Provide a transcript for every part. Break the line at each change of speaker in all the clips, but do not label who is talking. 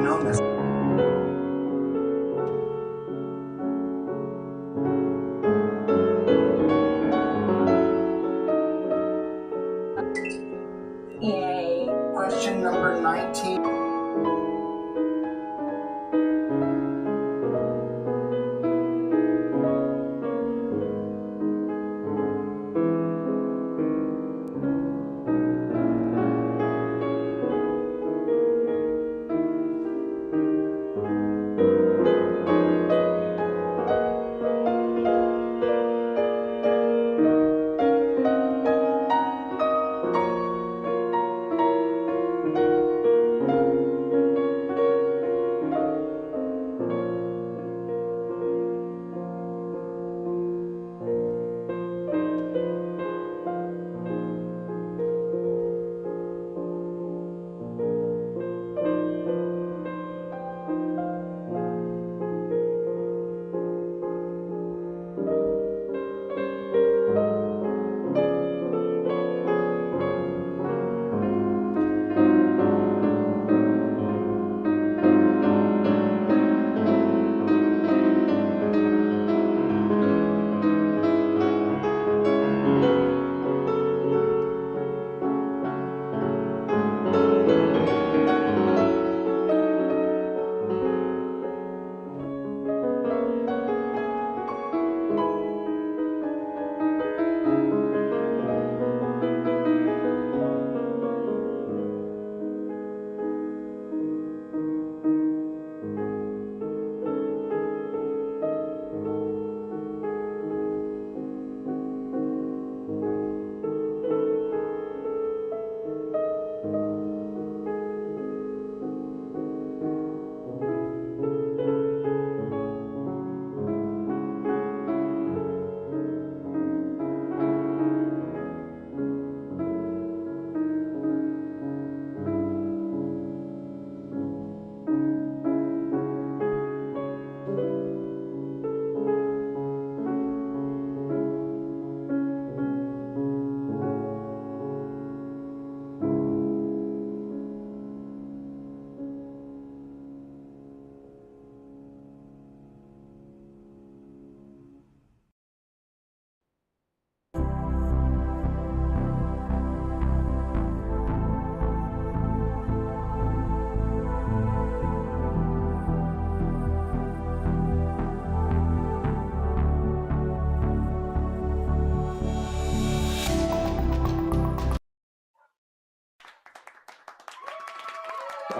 known as
Yay.
question number 19.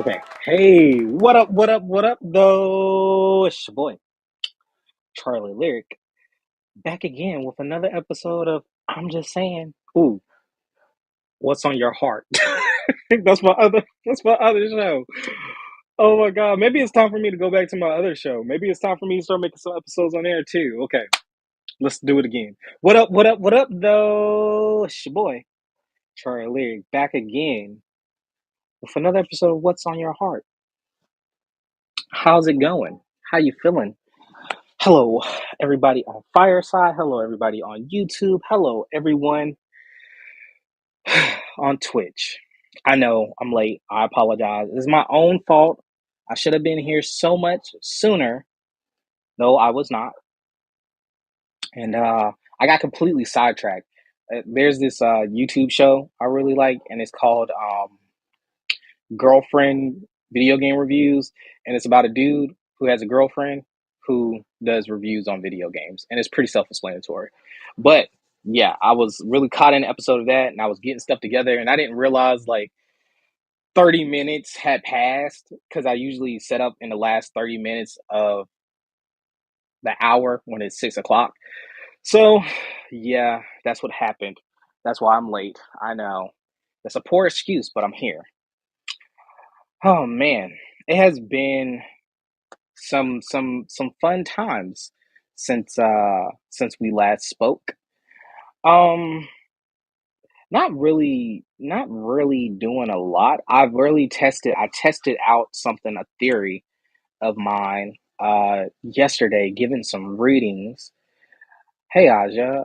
Okay. Hey, what up, what up, though? It's your boy, Charlie Lyric, back again with another episode of I'm Just Saying. Ooh, what's on your heart? That's my other show. Oh my god, maybe it's time for me to go back to my other show. Maybe it's time for me to start making some episodes on there too. Okay, let's do it again. What up, though? It's your boy, Charlie Lyric, back again with another episode of What's on Your Heart. How's it going? How you feeling? Hello, everybody on Fireside. Hello, everybody on YouTube. Hello, everyone on Twitch. I know I'm late. I apologize. It's my own fault. I should have been here so much sooner. No, I was not. And I got completely sidetracked. There's this YouTube show I really like, and it's called Girlfriend Video Game Reviews. And it's about a dude who has a girlfriend who does reviews on video games, and it's pretty self-explanatory. But yeah, I was really caught in an episode of that, and I was getting stuff together, and I didn't realize like 30 minutes had passed because I usually set up in the last 30 minutes of the hour when it's 6 o'clock. So yeah, that's what happened. That's why I'm late. I know that's a poor excuse, but I'm here. Oh man, it has been some fun times since we last spoke. Um, not really doing a lot. I tested out something, a theory of mine yesterday, giving some readings. Hey Aja,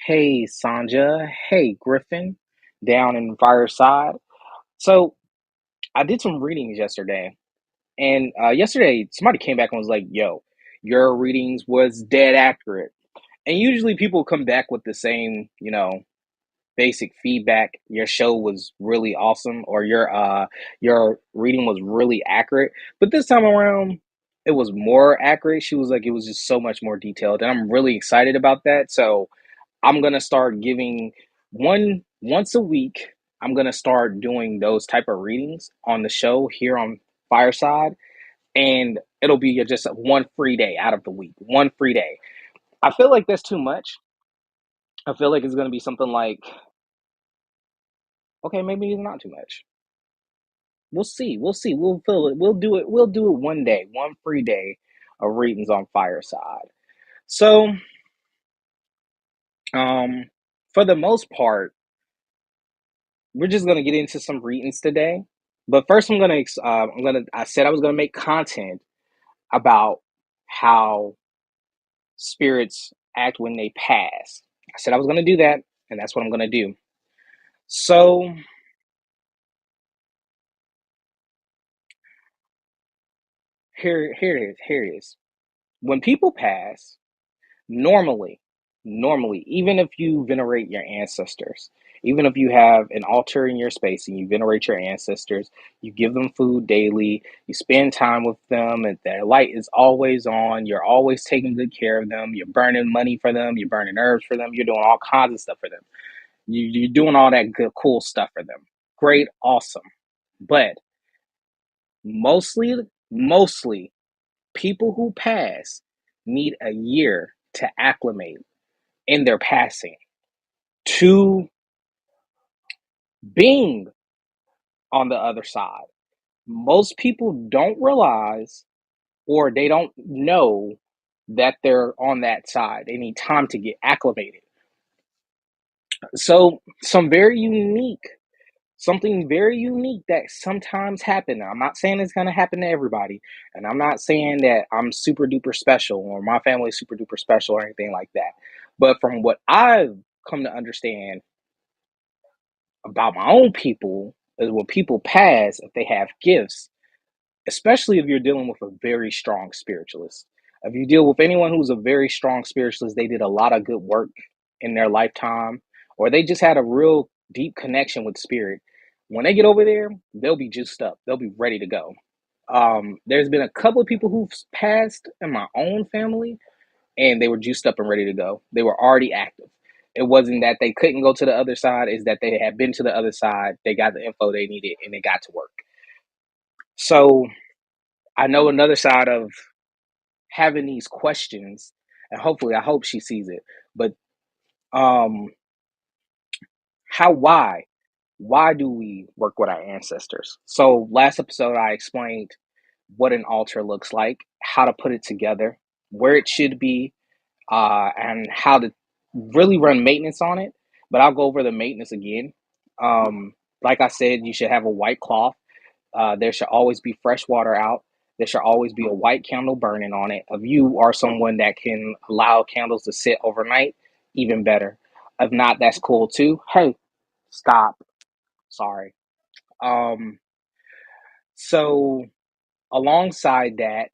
hey Sanja, hey Griffin, down in Fireside. So I did some readings yesterday, And yesterday, somebody came back and was like, "Yo, your readings was dead accurate." And usually, people come back with the same, basic feedback. Your show was really awesome, or your reading was really accurate. But this time around, it was more accurate. She was like, it was just so much more detailed, and I'm really excited about that. So I'm gonna start giving once a week. I'm gonna start doing those type of readings on the show here on Fireside, and it'll be just one free day out of the week. One free day. I feel like that's too much. I feel like it's gonna be something like, okay, maybe it's not too much. We'll see. We'll see. We'll fill it. We'll do it. We'll do it one day, one free day of readings on Fireside. So, um, for the most part, we're just gonna get into some readings today. But first, I said I was gonna make content about how spirits act when they pass. I said I was gonna do that, and that's what I'm gonna do. So, here it is. Here it is. When people pass, normally, even if you venerate your ancestors, even if you have an altar in your space and you venerate your ancestors, you give them food daily, you spend time with them, and their light is always on, you're always taking good care of them, you're burning money for them, you're burning herbs for them, you're doing all kinds of stuff for them. You're doing all that good, cool stuff for them. Great, awesome. But mostly, people who pass need a year to acclimate in their passing to being on the other side. Most people don't realize, or they don't know, that they're on that side. They need time to get acclimated. So, something very unique that sometimes happens. I'm not saying it's going to happen to everybody, and I'm not saying that I'm super duper special or my family is super duper special or anything like that. But from what I've come to understand about my own people, is when people pass, if they have gifts, especially if you're dealing with a very strong spiritualist. If you deal with anyone who's a very strong spiritualist, they did a lot of good work in their lifetime, or they just had a real deep connection with spirit. When they get over there, they'll be juiced up. They'll be ready to go. There's been a couple of people who've passed in my own family, and they were juiced up and ready to go. They were already active. It wasn't that they couldn't go to the other side, it's that they had been to the other side, they got the info they needed, and they got to work. So I know another side of having these questions, and hopefully, I hope she sees it. But um, how? Why do we work with our ancestors? So last episode, I explained what an altar looks like, how to put it together, where it should be, and how to really run maintenance on it. But I'll go over the maintenance again. Like I said, you should have a white cloth. There should always be fresh water out. There should always be a white candle burning on it. If you are someone that can allow candles to sit overnight, even better. If not, that's cool too. Hey, stop. Sorry. Um, so alongside that,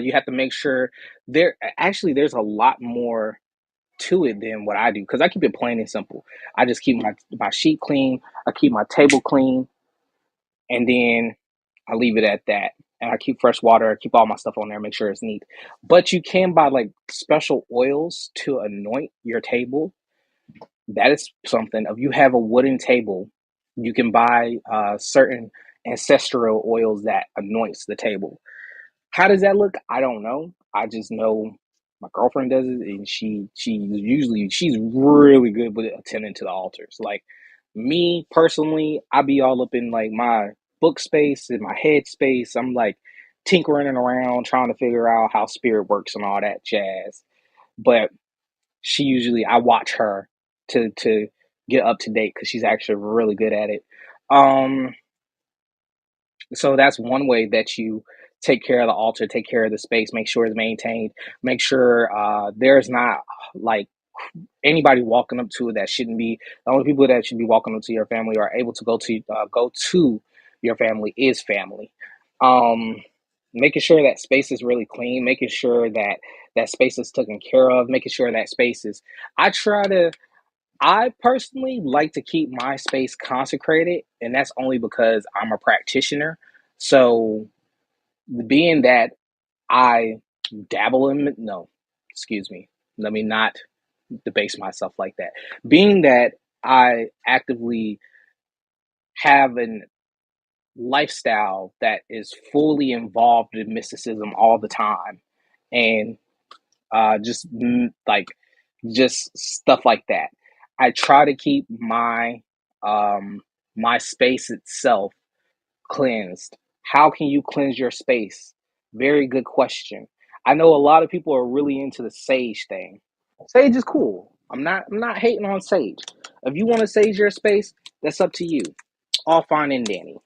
you have to make sure there's a lot more to it than what I do, because I keep it plain and simple. I just keep my sheet clean. I keep my table clean. And then I leave it at that. And I keep fresh water, I keep all my stuff on there, make sure it's neat. But you can buy like special oils to anoint your table. That is something. If you have a wooden table, you can buy certain ancestral oils that anoints the table. How does that look? I don't know. I just know my girlfriend does it, and she's really good with attending to the altars. Like me personally, I be all up in like my book space and my head space. I'm like tinkering around trying to figure out how spirit works and all that jazz. But I watch her to get up to date because she's actually really good at it. Um, so that's one way that you take care of the altar, take care of the space, make sure it's maintained, make sure there's not like anybody walking up to it that shouldn't be. The only people that should be walking up to your family or able to go to your family is family. Um, Making sure that space is really clean, making sure that that space is taken care of, making sure that space is. I try to. I personally like to keep my space consecrated, and that's only because I'm a practitioner. So, being that I dabble in, no, excuse me, let me not debase myself like that. Being that I actively have a lifestyle that is fully involved in mysticism all the time, and just like just stuff like that. I try to keep um, my space itself cleansed. How can you cleanse your space? Very good question. I know a lot of people are really into the sage thing. Sage is cool. I'm not hating on sage. If you want to sage your space, that's up to you. All fine and dandy.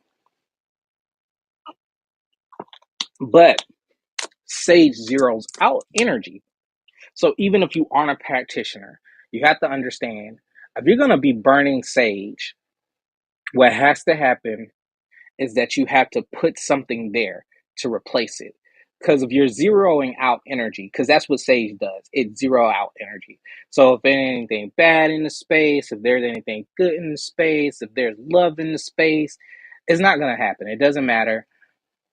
But sage zeroes out energy. So even if you aren't a practitioner, you have to understand if you're going to be burning sage, what has to happen is that you have to put something there to replace it. Because if you're zeroing out energy, because that's what sage does, it zero out energy. So if there's anything bad in the space, if there's anything good in the space, if there's love in the space, it's not going to happen. It doesn't matter.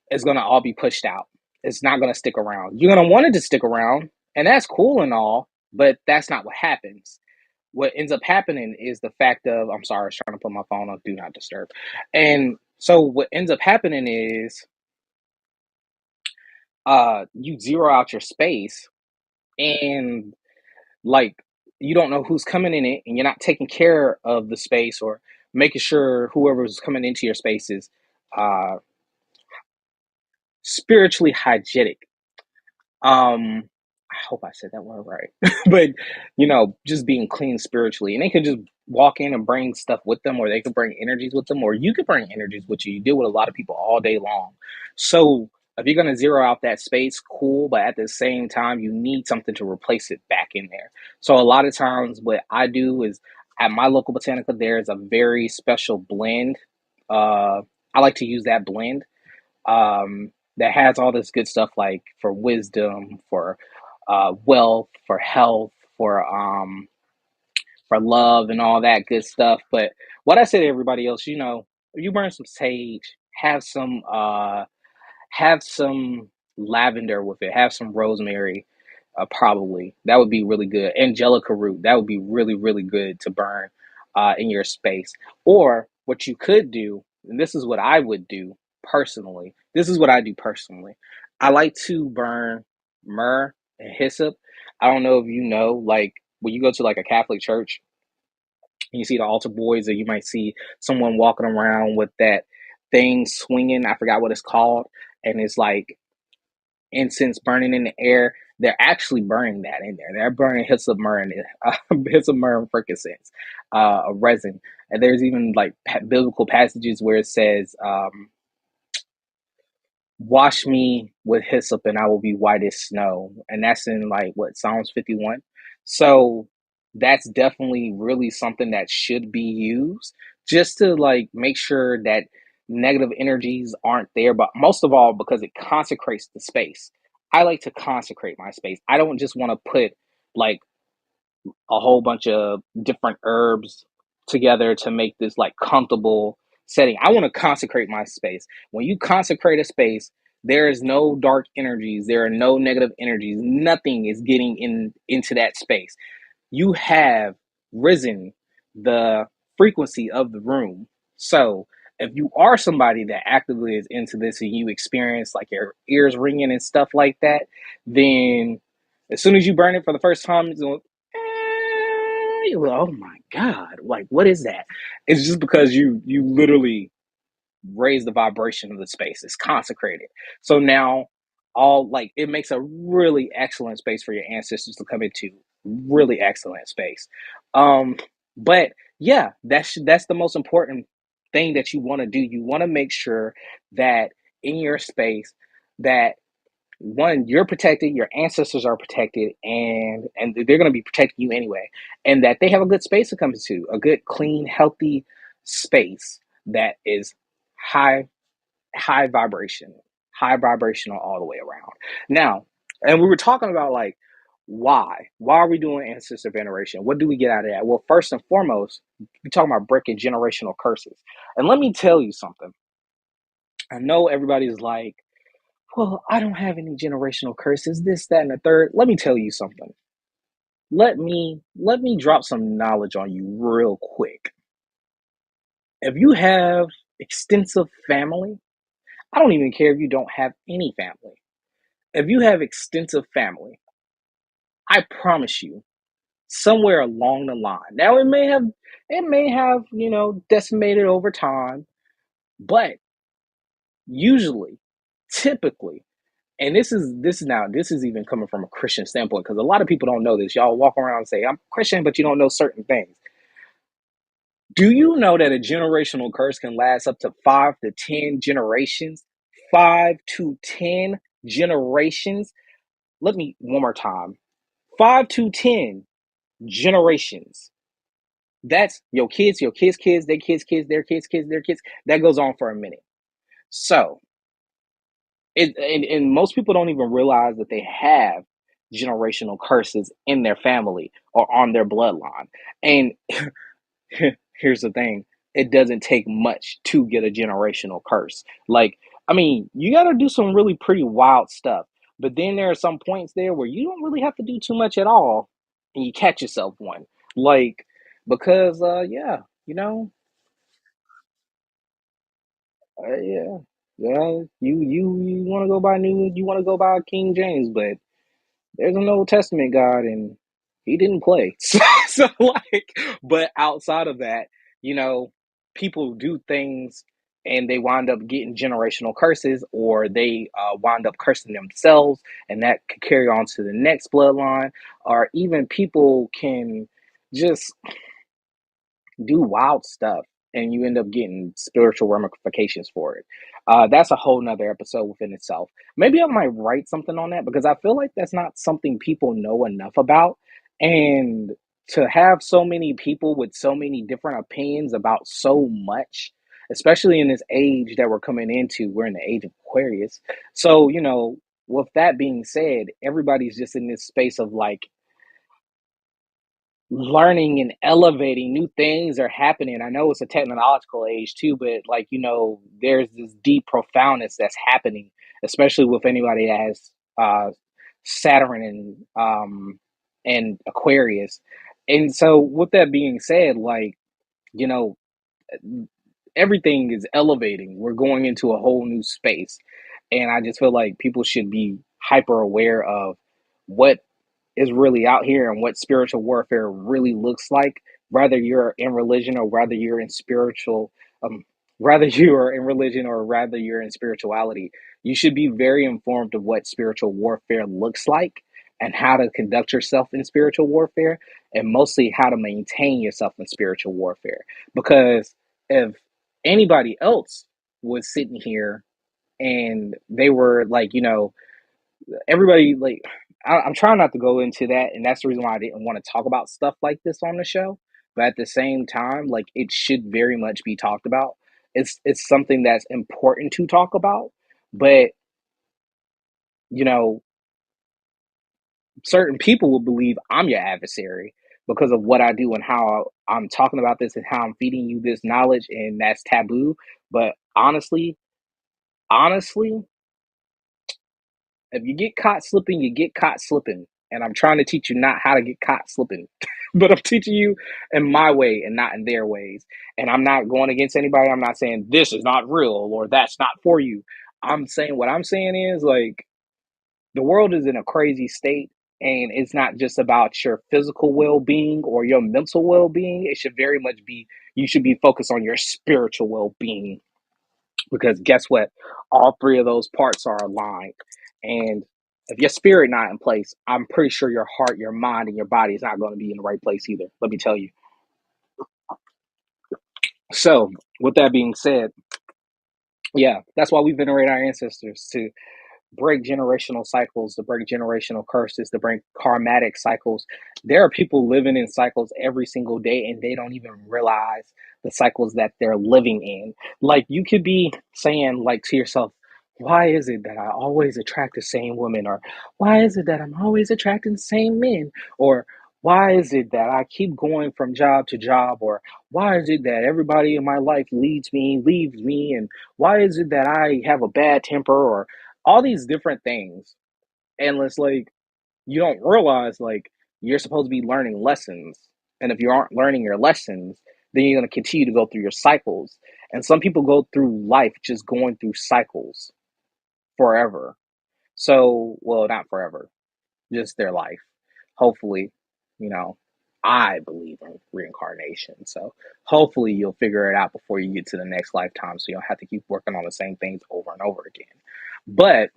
It's going to all be pushed out. It's not going to stick around. You're going to want it to stick around, and that's cool and all, but that's not what happens. What ends up happening is the fact of, I'm sorry, I was trying to put my phone on do not disturb. And so what ends up happening is you zero out your space, and like you don't know who's coming in it, and you're not taking care of the space or making sure whoever's coming into your space is uh spiritually hygienic. I hope I said that word right. But just being clean spiritually. And they could just walk in and bring stuff with them, or they could bring energies with them, or you could bring energies with you. You deal with a lot of people all day long. So if you're gonna zero out that space, cool, but at the same time, you need something to replace it back in there. So a lot of times what I do is at my local botanica, there's a very special blend. I like to use that blend that has all this good stuff like for wisdom, for wealth, for health, for love, and all that good stuff. But what I say to everybody else, if you burn some sage, have some lavender with it, have some rosemary. Probably that would be really good. Angelica root, that would be really really good to burn in your space. Or what you could do, and this is what I would do personally. This is what I do personally. I like to burn myrrh and hyssop. I don't know if you know, like when you go to like a Catholic church and you see the altar boys, or you might see someone walking around with that thing swinging. I forgot what it's called, and it's like incense burning in the air. They're actually burning that in there. They're burning hyssop myrrh and hyssop myrrh and frankincense, a resin. And there's even like biblical passages where it says, "Wash me with hyssop, and I will be white as snow." And that's in like what Psalms 51. So that's definitely really something that should be used just to like make sure that negative energies aren't there. But most of all, because it consecrates the space. I like to consecrate my space. I don't just want to put like a whole bunch of different herbs together to make this like comfortable setting. I want to consecrate my space. When you consecrate a space, there is no dark energies, there are no negative energies. Nothing is getting into that space. You have risen the frequency of the room. So if you are somebody that actively is into this and you experience like your ears ringing and stuff like that, then as soon as you burn it for the first time, it's going, you're like, oh my God, like what is that? It's just because you literally raise the vibration of the space. It's consecrated. So now all like it makes a really excellent space for your ancestors to come into. Really excellent space. Um, but yeah, that's the most important thing that you want to do. You want to make sure that in your space that one, you're protected, your ancestors are protected, and they're going to be protecting you anyway, and that they have a good space to come to, a good, clean, healthy space that is high high vibration. high vibrational all the way around. Now, and we were talking about like why? Why are we doing ancestor veneration? What do we get out of that? Well, first and foremost, we're talking about breaking generational curses. And let me tell you something. I know everybody's like, well, I don't have any generational curses, this, that, and the third. Let me tell you something. Let me drop some knowledge on you real quick. If you have extensive family, I don't even care if you don't have any family. If you have extensive family, I promise you, somewhere along the line. Now it may have, decimated over time, but usually, typically, and this is even coming from a Christian standpoint, because a lot of people don't know this. Y'all walk around and say, I'm Christian, but you don't know certain things. Do you know that a generational curse can last up to 5 to 10 generations? 5 to 10 generations. Let me one more time. 5 to 10 generations. That's your kids, their kids, their kids, their kids. That goes on for a minute. So, and most people don't even realize that they have generational curses in their family or on their bloodline. And here's the thing, it doesn't take much to get a generational curse. Like, I mean, you got to do some really pretty wild stuff. But then there are some points there where you don't really have to do too much at all and you catch yourself one. Like, because, yeah, you know, yeah, yeah, you want to go by you want to go by King James, but there's an Old Testament God and he didn't play. So like, but outside of that, you know, people do things and they wind up getting generational curses, or they wind up cursing themselves, and that could carry on to the next bloodline, or even people can just do wild stuff and you end up getting spiritual ramifications for it. That's a whole nother episode within itself. Maybe I might write something on that because I feel like that's not something people know enough about. And to have so many people with so many different opinions about so much, especially in this age that we're coming into, we're in the age of Aquarius. So, with that being said, everybody's just in this space of like, learning and elevating. New things are happening. I know it's a technological age too, but like, there's this deep profoundness that's happening, especially with anybody that has Saturn and Aquarius. And so with that being said, like, you know, everything is elevating. We're going into a whole new space. And I just feel like people should be hyper aware of what is really out here and what spiritual warfare really looks like, whether you're in religion or whether you're in spiritual, rather you are in religion or rather you're in spirituality. You should be very informed of what spiritual warfare looks like and how to conduct yourself in spiritual warfare, and mostly how to maintain yourself in spiritual warfare. Because if anybody else was sitting here and they were like, everybody like, I'm trying not to go into that, and that's the reason why I didn't want to talk about stuff like this on the show. But at the same time, like, it should very much be talked about. It's something that's important to talk about, but you know, certain people will believe I'm your adversary because of what I do and how I'm talking about this and how I'm feeding you this knowledge, and that's taboo. But honestly, if you get caught slipping, you get caught slipping. And I'm trying to teach you not how to get caught slipping, but I'm teaching you in my way and not in their ways. And I'm not going against anybody. I'm not saying this is not real or that's not for you. I'm saying what I'm saying is like, the world is in a crazy state, and it's not just about your physical well-being or your mental well-being. It should very much be, you should be focused on your spiritual well-being, because guess what? All three of those parts are aligned. And if your spirit not in place, I'm pretty sure your heart, your mind, and your body is not going to be in the right place either. Let me tell you. So, with that being said, yeah, that's why we venerate our ancestors, to break generational cycles, to break generational curses, to break karmatic cycles. There are people living in cycles every single day and they don't even realize the cycles that they're living in. Like, you could be saying like to yourself, why is it that I always attract the same women? Or why is it that I'm always attracting the same men? Or why is it that I keep going from job to job? Or why is it that everybody in my life leaves me? And why is it that I have a bad temper? Or all these different things. And it's like, you don't realize, like, you're supposed to be learning lessons. And if you aren't learning your lessons, then you're going to continue to go through your cycles. And some people go through life just going through cycles forever. So, well, not forever, just their life. Hopefully, you know, I believe in reincarnation. So hopefully you'll figure it out before you get to the next lifetime so you don't have to keep working on the same things over and over again. But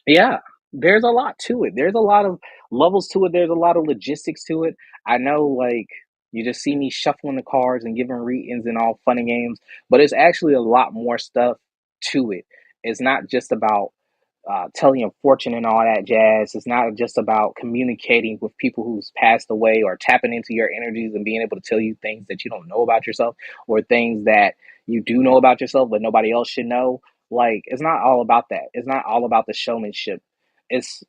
yeah, there's a lot to it. There's a lot of levels to it. There's a lot of logistics to it. I know, like, you just see me shuffling the cards and giving readings and all fun and games, but it's actually a lot more stuff to it. It's not just about telling your fortune and all that jazz. It's not just about communicating with people who's passed away or tapping into your energies and being able to tell you things that you don't know about yourself or things that you do know about yourself but nobody else should know. Like, it's not all about that. It's not all about the showmanship. It's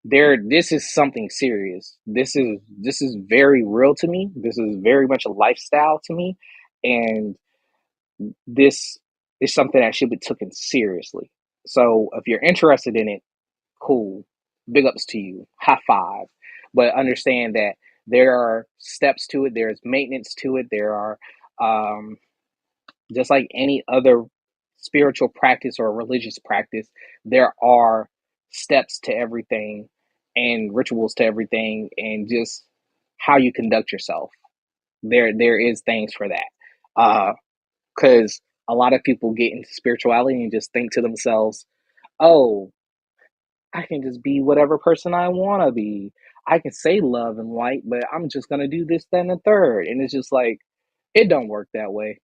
there. This is something serious. This is very real to me. This is very much a lifestyle to me, and this is something that should be taken seriously. So if you're interested in it, cool. Big ups to you. High five. But understand that there are steps to it. There's maintenance to it. There are just like any other spiritual practice or religious practice, there are steps to everything and rituals to everything and just how you conduct yourself. There is things for that. Because a lot of people get into spirituality and just think to themselves, oh, I can just be whatever person I want to be. I can say love and light, but I'm just going to do this, then, and the third. And it's just like, it don't work that way.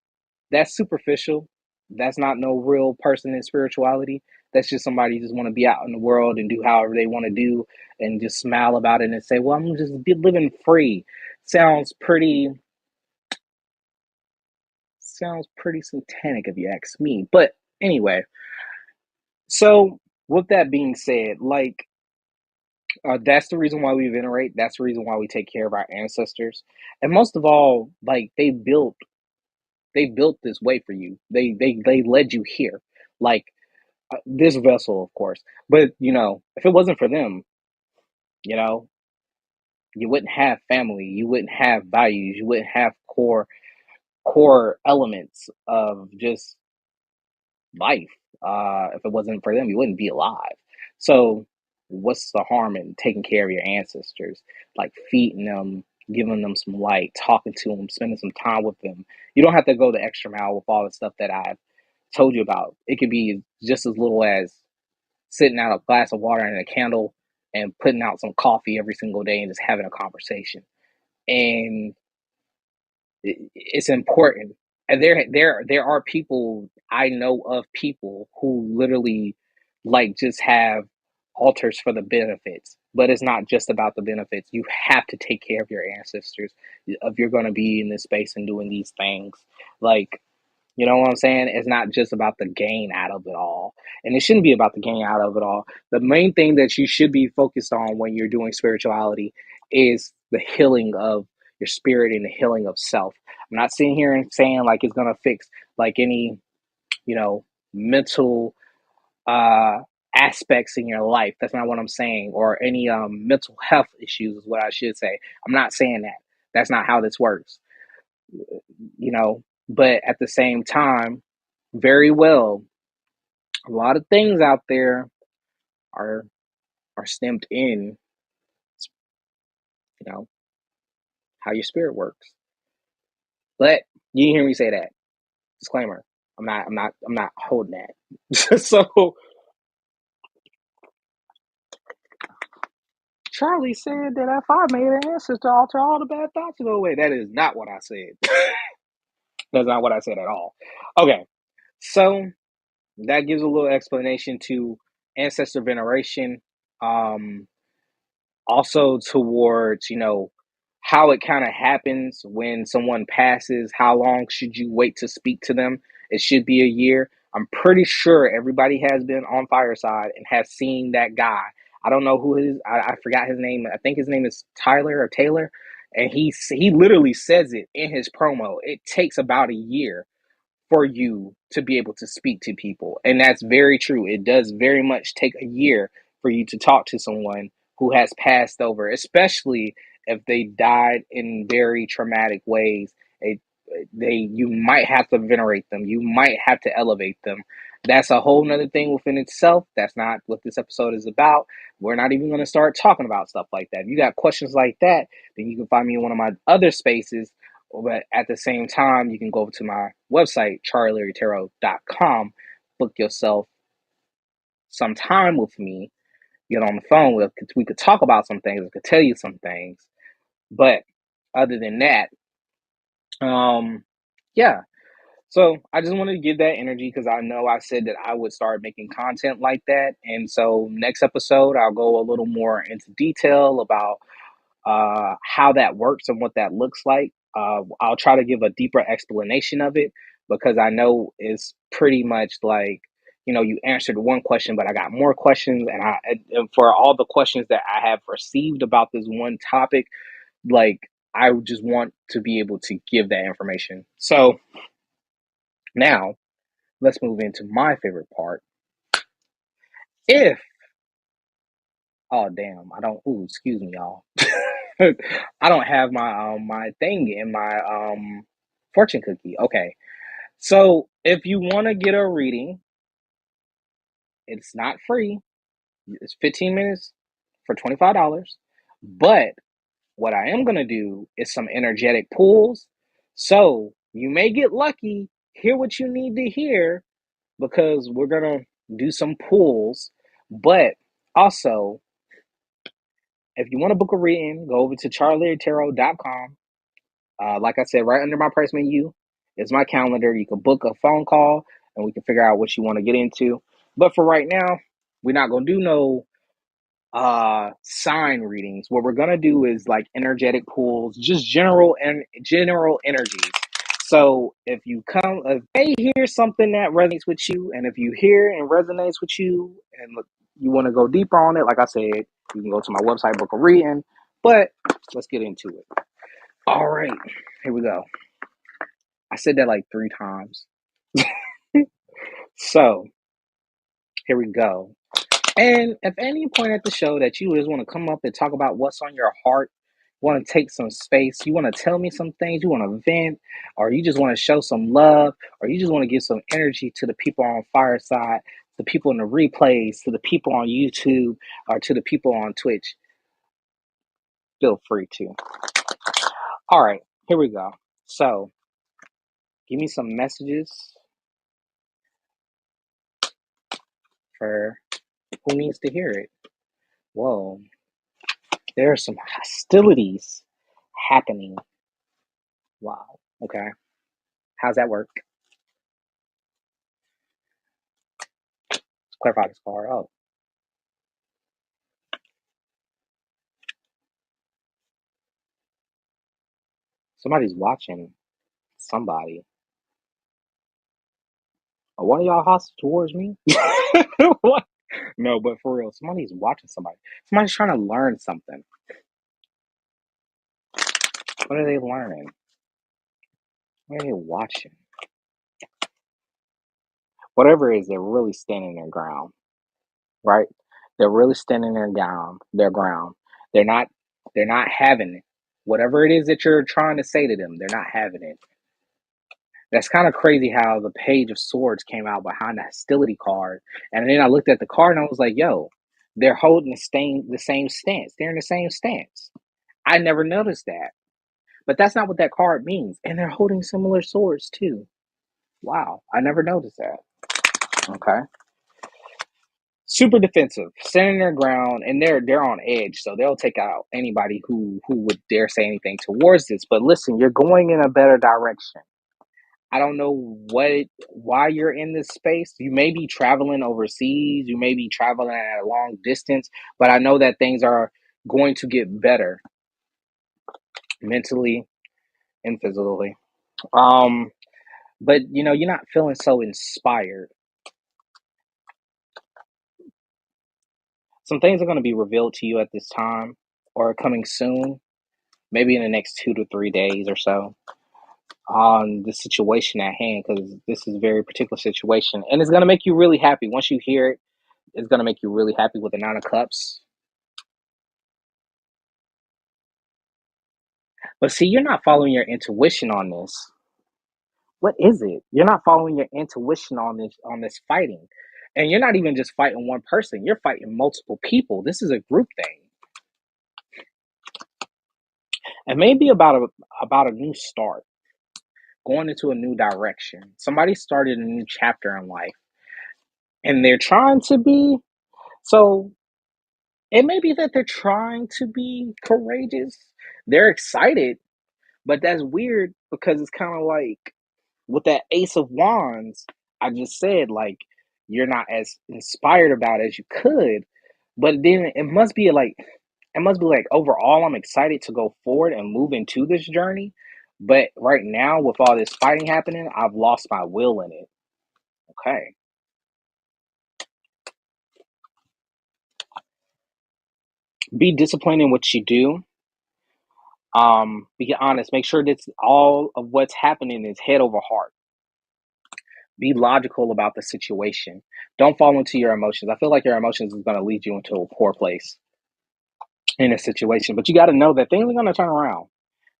That's superficial. That's not no real person in spirituality. That's just somebody who just want to be out in the world and do however they want to do and just smile about it and say, well, I'm just living free. Sounds pretty satanic if you ask me. But anyway, so with that being said, like, that's the reason why we venerate. That's the reason why we take care of our ancestors. And most of all, like, they built this way for you. They led you here. Like, this vessel, of course. But if it wasn't for them, you know, you wouldn't have family. You wouldn't have values. You wouldn't have core elements of just life. If it wasn't for them, you wouldn't be alive. So, what's the harm in taking care of your ancestors? Like feeding them, giving them some light, talking to them, spending some time with them. You don't have to go the extra mile with all the stuff that I've told you about. It could be just as little as sitting out a glass of water and a candle and putting out some coffee every single day and just having a conversation. And it's important. And there are people, I know of people who literally, like, just have altars for the benefits. But it's not just about the benefits. You have to take care of your ancestors if you're going to be in this space and doing these things. Like, you know what I'm saying? It's not just about the gain out of it all. And it shouldn't be about the gain out of it all. The main thing that you should be focused on when you're doing spirituality is the healing of your spirit and the healing of self. I'm not sitting here and saying like it's gonna fix like any, mental uh aspects in your life. That's not what I'm saying. Or any mental health issues is what I should say. I'm not saying that. That's not how this works. But at the same time, very well, a lot of things out there are stemmed in, you know, how your spirit works. But you didn't hear me say that. Disclaimer. I'm not holding that. So Charlie said that if I made an ancestor altar, all the bad thoughts would go away. That is not what I said. That's not what I said at all. Okay. So that gives a little explanation to ancestor veneration. Um, Also towards, how it kind of happens when someone passes. How long should you wait to speak to them? It should be a year. I'm pretty sure everybody has been on Fireside and has seen that guy. I don't know who his. I forgot his name. I think his name is Tyler or Taylor, and he literally says it in his promo. It takes about a year for you to be able to speak to people. And that's very true. It does very much take a year for you to talk to someone who has passed over, especially if they died in very traumatic ways. They, you might have to venerate them. You might have to elevate them. That's a whole nother thing within itself. That's not what this episode is about. We're not even going to start talking about stuff like that. If you got questions like that, then you can find me in one of my other spaces. But at the same time, you can go to my website, CharlieLyricTarot.com, book yourself some time with me, get on the phone with, we could talk about some things, I could tell you some things. But other than that, yeah. So I just wanted to give that energy because I know I said that I would start making content like that. And so next episode, I'll go a little more into detail about how that works and what that looks like. I'll try to give a deeper explanation of it because I know it's pretty much like, you answered one question, but I got more questions, and for all the questions that I have received about this one topic, like I just want to be able to give that information. So now let's move into my favorite part. If Oh damn, I don't. Ooh, excuse me, y'all. I don't have my thing in my fortune cookie. Okay, so if you want to get a reading, it's not free. It's 15 minutes for $25. But what I am gonna do is some energetic pulls. So you may get lucky, hear what you need to hear, because we're gonna do some pulls. But also, if you want to book a reading, go over to CharlieLyricTarot.com. Like I said, right under my price menu is my calendar. You can book a phone call and we can figure out what you want to get into. But for right now, we're not going to do no sign readings. What we're going to do is like energetic pulls, just general energies. So if they hear something that resonates with you, and if you hear and resonates with you, and you want to go deeper on it, like I said, you can go to my website, book a reading. But let's get into it. All right, here we go. I said that like 3 times. So here we go. And if any point at the show that you just want to come up and talk about what's on your heart, want to take some space, you want to tell me some things, you want to vent, or you just want to show some love, or you just want to give some energy to the people on Fireside, the people in the replays, to the people on YouTube, or to the people on Twitch, feel free to. All right, here we go. So give me some messages for who needs to hear it. Whoa, there are some hostilities happening. Wow. Okay. How's that work? Let's clarify this card. Oh, somebody's watching somebody. Are one of y'all hostile towards me? What? No, but for real, somebody's watching somebody. Somebody's trying to learn something. What are they learning? What are they watching? Whatever it is, they're really standing their ground, right? They're really standing their ground. They're not. They're not having it. Whatever it is that you're trying to say to them, they're not having it. That's kind of crazy how the Page of Swords came out behind the hostility card. And then I looked at the card and I was like, yo, they're holding the same stance. They're in the same stance. I never noticed that. But that's not what that card means. And they're holding similar swords too. Wow. I never noticed that. Okay. Super defensive, standing their ground, and they're on edge, so they'll take out anybody who would dare say anything towards this. But listen, you're going in a better direction. I don't know why you're in this space. You may be traveling overseas. You may be traveling at a long distance, but I know that things are going to get better mentally and physically. But you're not feeling so inspired. some things are going to be revealed to you at this time or coming soon, maybe in the next 2 to 3 days or so, on the situation at hand, because this is a very particular situation and it's going to make you really happy. Once you hear it, it's going to make you really happy with the Nine of Cups. But see, you're not following your intuition on this. What is it? You're not following your intuition on this fighting. And you're not even just fighting one person. You're fighting multiple people. This is a group thing. And maybe about a new start, going into a new direction. Somebody started a new chapter in life and they're trying to be so it may be that they're trying to be courageous. They're excited, but that's weird because it's kind of like with that Ace of Wands, I just said, like, you're not as inspired about it as you could, but then it must be like overall, I'm excited to go forward and move into this journey. But right now, with all this fighting happening, I've lost my will in it. Okay. Be disciplined in what you do. Be honest. Make sure that all of what's happening is head over heart. Be logical about the situation. Don't fall into your emotions. I feel like your emotions is going to lead you into a poor place in a situation. But you got to know that things are going to turn around.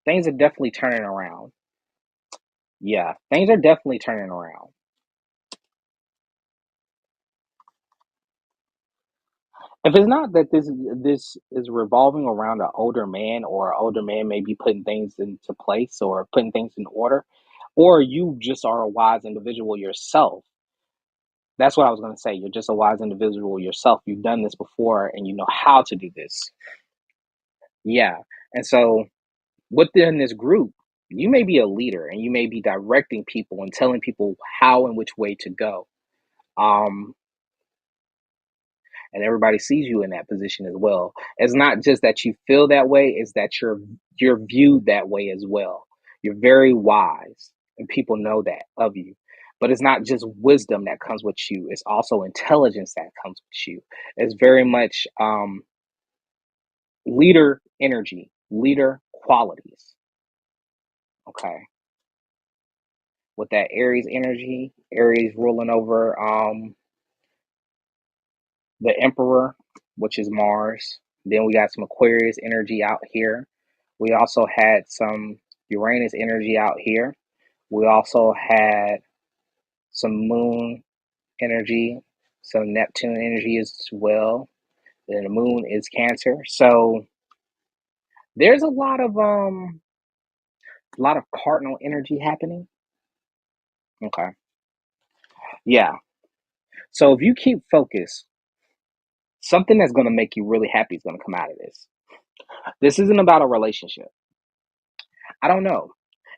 Things are definitely turning around. Yeah, things are definitely turning around. If it's not that this is revolving around an older man, or an older man may be putting things into place or putting things in order, or you just are a wise individual yourself. That's what I was going to say. You're just a wise individual yourself. You've done this before and you know how to do this. Yeah. And so within this group, you may be a leader and you may be directing people and telling people how and which way to go. Um, and everybody sees you in that position as well. It's not just that you feel that way, it's that you're viewed that way as well. You're very wise and people know that of you. But it's not just wisdom that comes with you, it's also intelligence that comes with you. It's very much leader energy, leader qualities. Okay. With that Aries energy, Aries ruling over the Emperor, which is Mars. Then we got some Aquarius energy out here. We also had some Uranus energy out here. We also had some Moon energy, some Neptune energy as well. Then the Moon is Cancer. So there's a lot of cardinal energy happening. Okay. Yeah. So if you keep focused, something that's going to make you really happy is going to come out of this. This isn't about a relationship. I don't know.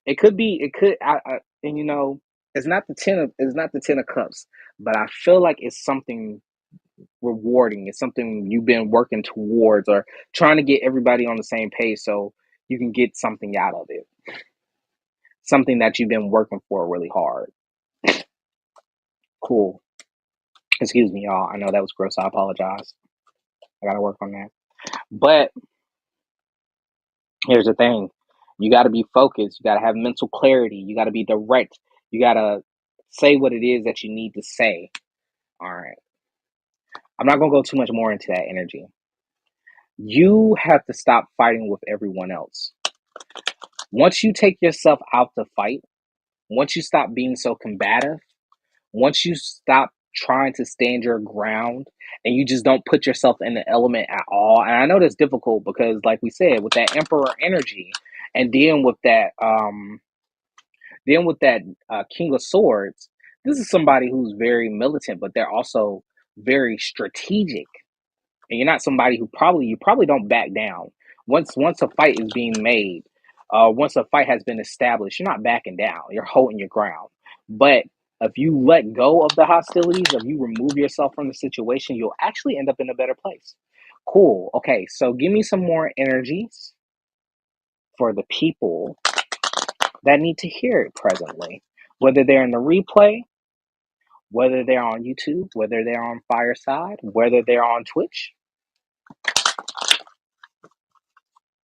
It could be. It could. And it's not the 10 of cups, but I feel like it's something rewarding. It's something you've been working towards, or trying to get everybody on the same page so you can get something out of it. Something that you've been working for really hard. Cool. Excuse me, y'all. I know that was gross. I apologize. I gotta work on that. But here's the thing. You got to be focused. You got to have mental clarity. You got to be direct. You got to say what it is that you need to say. All right. I'm not going to go too much more into that energy. You have to stop fighting with everyone else. Once you take yourself out to fight, once you stop being so combative, once you stop trying to stand your ground and you just don't put yourself in the element at all. And I know that's difficult because, like we said, with that Emperor energy and then with that King of Swords, this is somebody who's very militant, but they're also very strategic. And you're not somebody who you probably don't back down. Once a fight is being made, once a fight has been established, you're not backing down. You're holding your ground. But if you let go of the hostilities, if you remove yourself from the situation, you'll actually end up in a better place. Cool. Okay, so give me some more energies for the people that need to hear it presently, whether they're in the replay, whether they're on YouTube, whether they're on Fireside, whether they're on Twitch.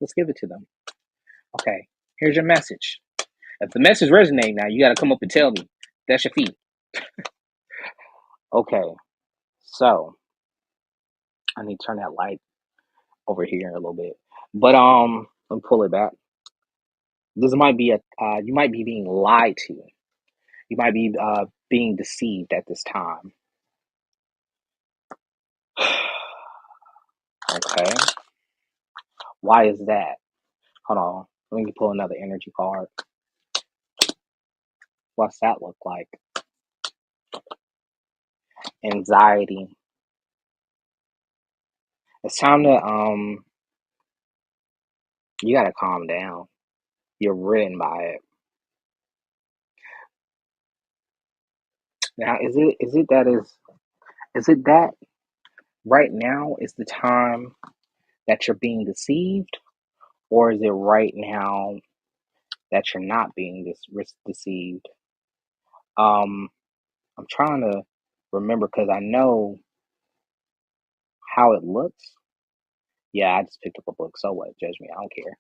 Let's give it to them. Okay, here's your message. If the message resonates now, you got to come up and tell me. That's your feet. Okay, so I need to turn that light over here a little bit. But let me pull it back. This might be you might be being lied to. You might be being deceived at this time. Okay, why is that? Hold on, let me pull another energy card. What's that look like? Anxiety. It's time to you gotta calm down. You're ridden by it. Now is it that right now is the time that you're being deceived, or is it right now that you're not being deceived? I'm trying to remember because I know how it looks. Yeah, I just picked up a book. So what? Judge me. I don't care.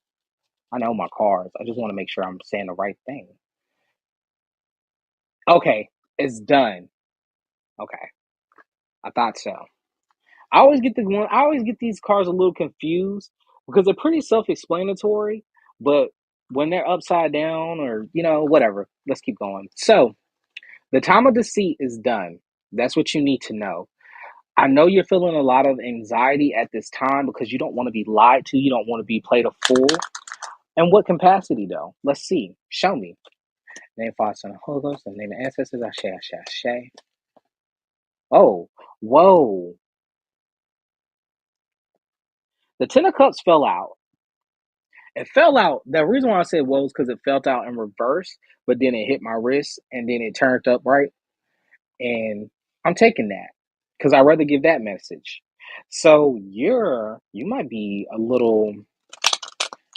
I know my cards. I just want to make sure I'm saying the right thing. Okay, it's done. Okay, I thought so. I always get these cards a little confused because they're pretty self-explanatory, but when they're upside down or whatever, let's keep going. So the time of deceit is done. That's what you need to know. I know you're feeling a lot of anxiety at this time because you don't want to be lied to. You don't want to be played a fool. In what capacity, though? Let's see. Show me. Name, Father, Son, and Holy Ghost. In the name of ancestors. Ashe, Ashe, Ashe. Oh, whoa. The Ten of Cups fell out. It fell out. The reason why I said whoa is because it fell out in reverse, but then it hit my wrist and then it turned up right. And I'm taking that because I'd rather give that message. So you might be a little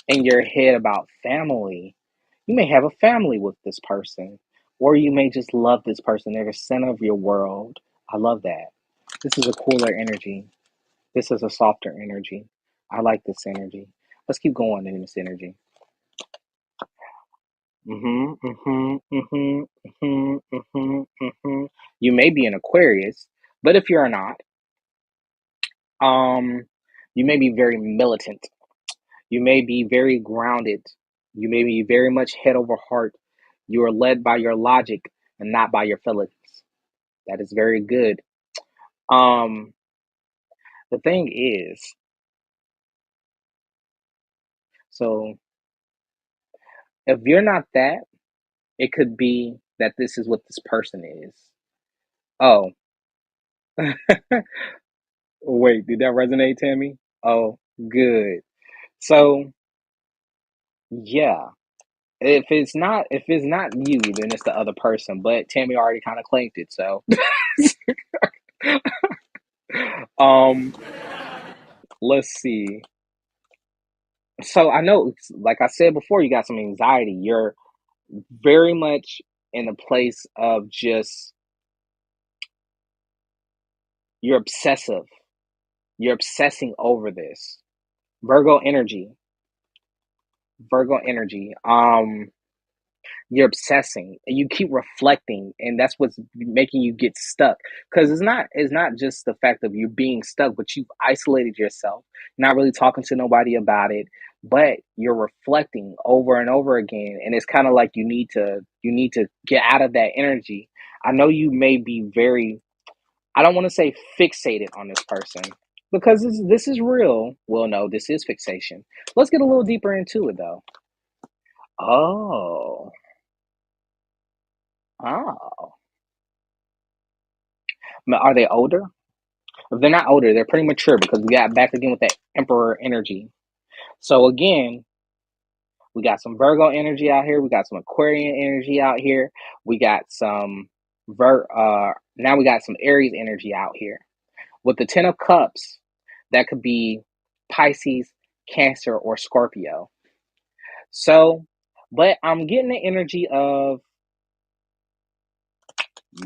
in your head about family. You may have a family with this person, or you may just love this person. They're the center of your world. I love that. This is a cooler energy. This is a softer energy. I like this energy. Let's keep going in this energy. You may be an Aquarius, but if you're not, you may be very militant. You may be very grounded. You may be very much head over heart. You are led by your logic and not by your feelings. That is very good. Um, the thing is, so if you're not that, it could be that this is what this person is. Oh, wait, did that resonate, Tammy? Oh, good. So, yeah. If it's not you, then it's the other person. But Tammy already kind of claimed it, so um, let's see. So I know, like I said before, you got some anxiety. You're very much in a place of just you're obsessive. You're obsessing over this. Virgo energy. Virgo energy. You're obsessing and you keep reflecting, and that's what's making you get stuck, because it's not just the fact of you being stuck, but you've isolated yourself, not really talking to nobody about it, but you're reflecting over and over again, and it's kind of like you need to get out of that energy. I know you may be very, I don't want to say fixated on this person because this is real. Well, no, this is fixation. Let's get a little deeper into it though. Oh. Oh. Are they older? If they're not older, they're pretty mature because we got back again with that Emperor energy. So again, we got some Virgo energy out here. We got some Aquarian energy out here. We got some now we got some Aries energy out here. With the Ten of Cups, that could be Pisces, Cancer, or Scorpio. So, but I'm getting the energy of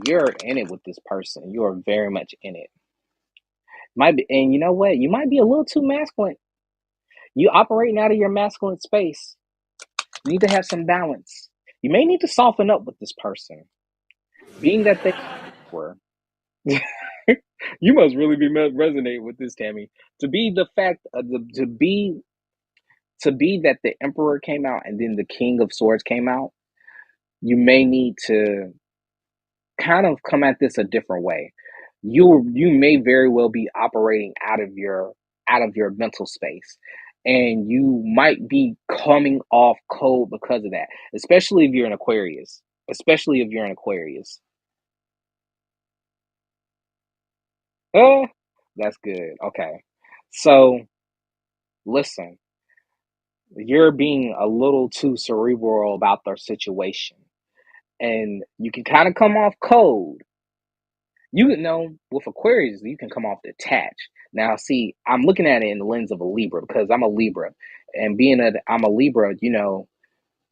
you're in it with this person. You are very much in it. Might be, and you know what? You might be a little too masculine. You operating out of your masculine space. You need to have some balance. You may need to soften up with this person, being that they were. You must really be resonating with this, Tammy. To be the fact of to be that the Emperor came out and then the King of Swords came out, you may need to kind of come at this a different way. You may very well be operating out of your mental space, and you might be coming off cold because of that, especially if you're an Aquarius. Especially if you're an Aquarius. Uh, that's good. Okay. So, listen, you're being a little too cerebral about their situation, and you can kind of come off cold. You know, with Aquarius, you can come off detached. Now, see, I'm looking at it in the lens of a Libra because I'm a Libra, and being that I'm a Libra, you know,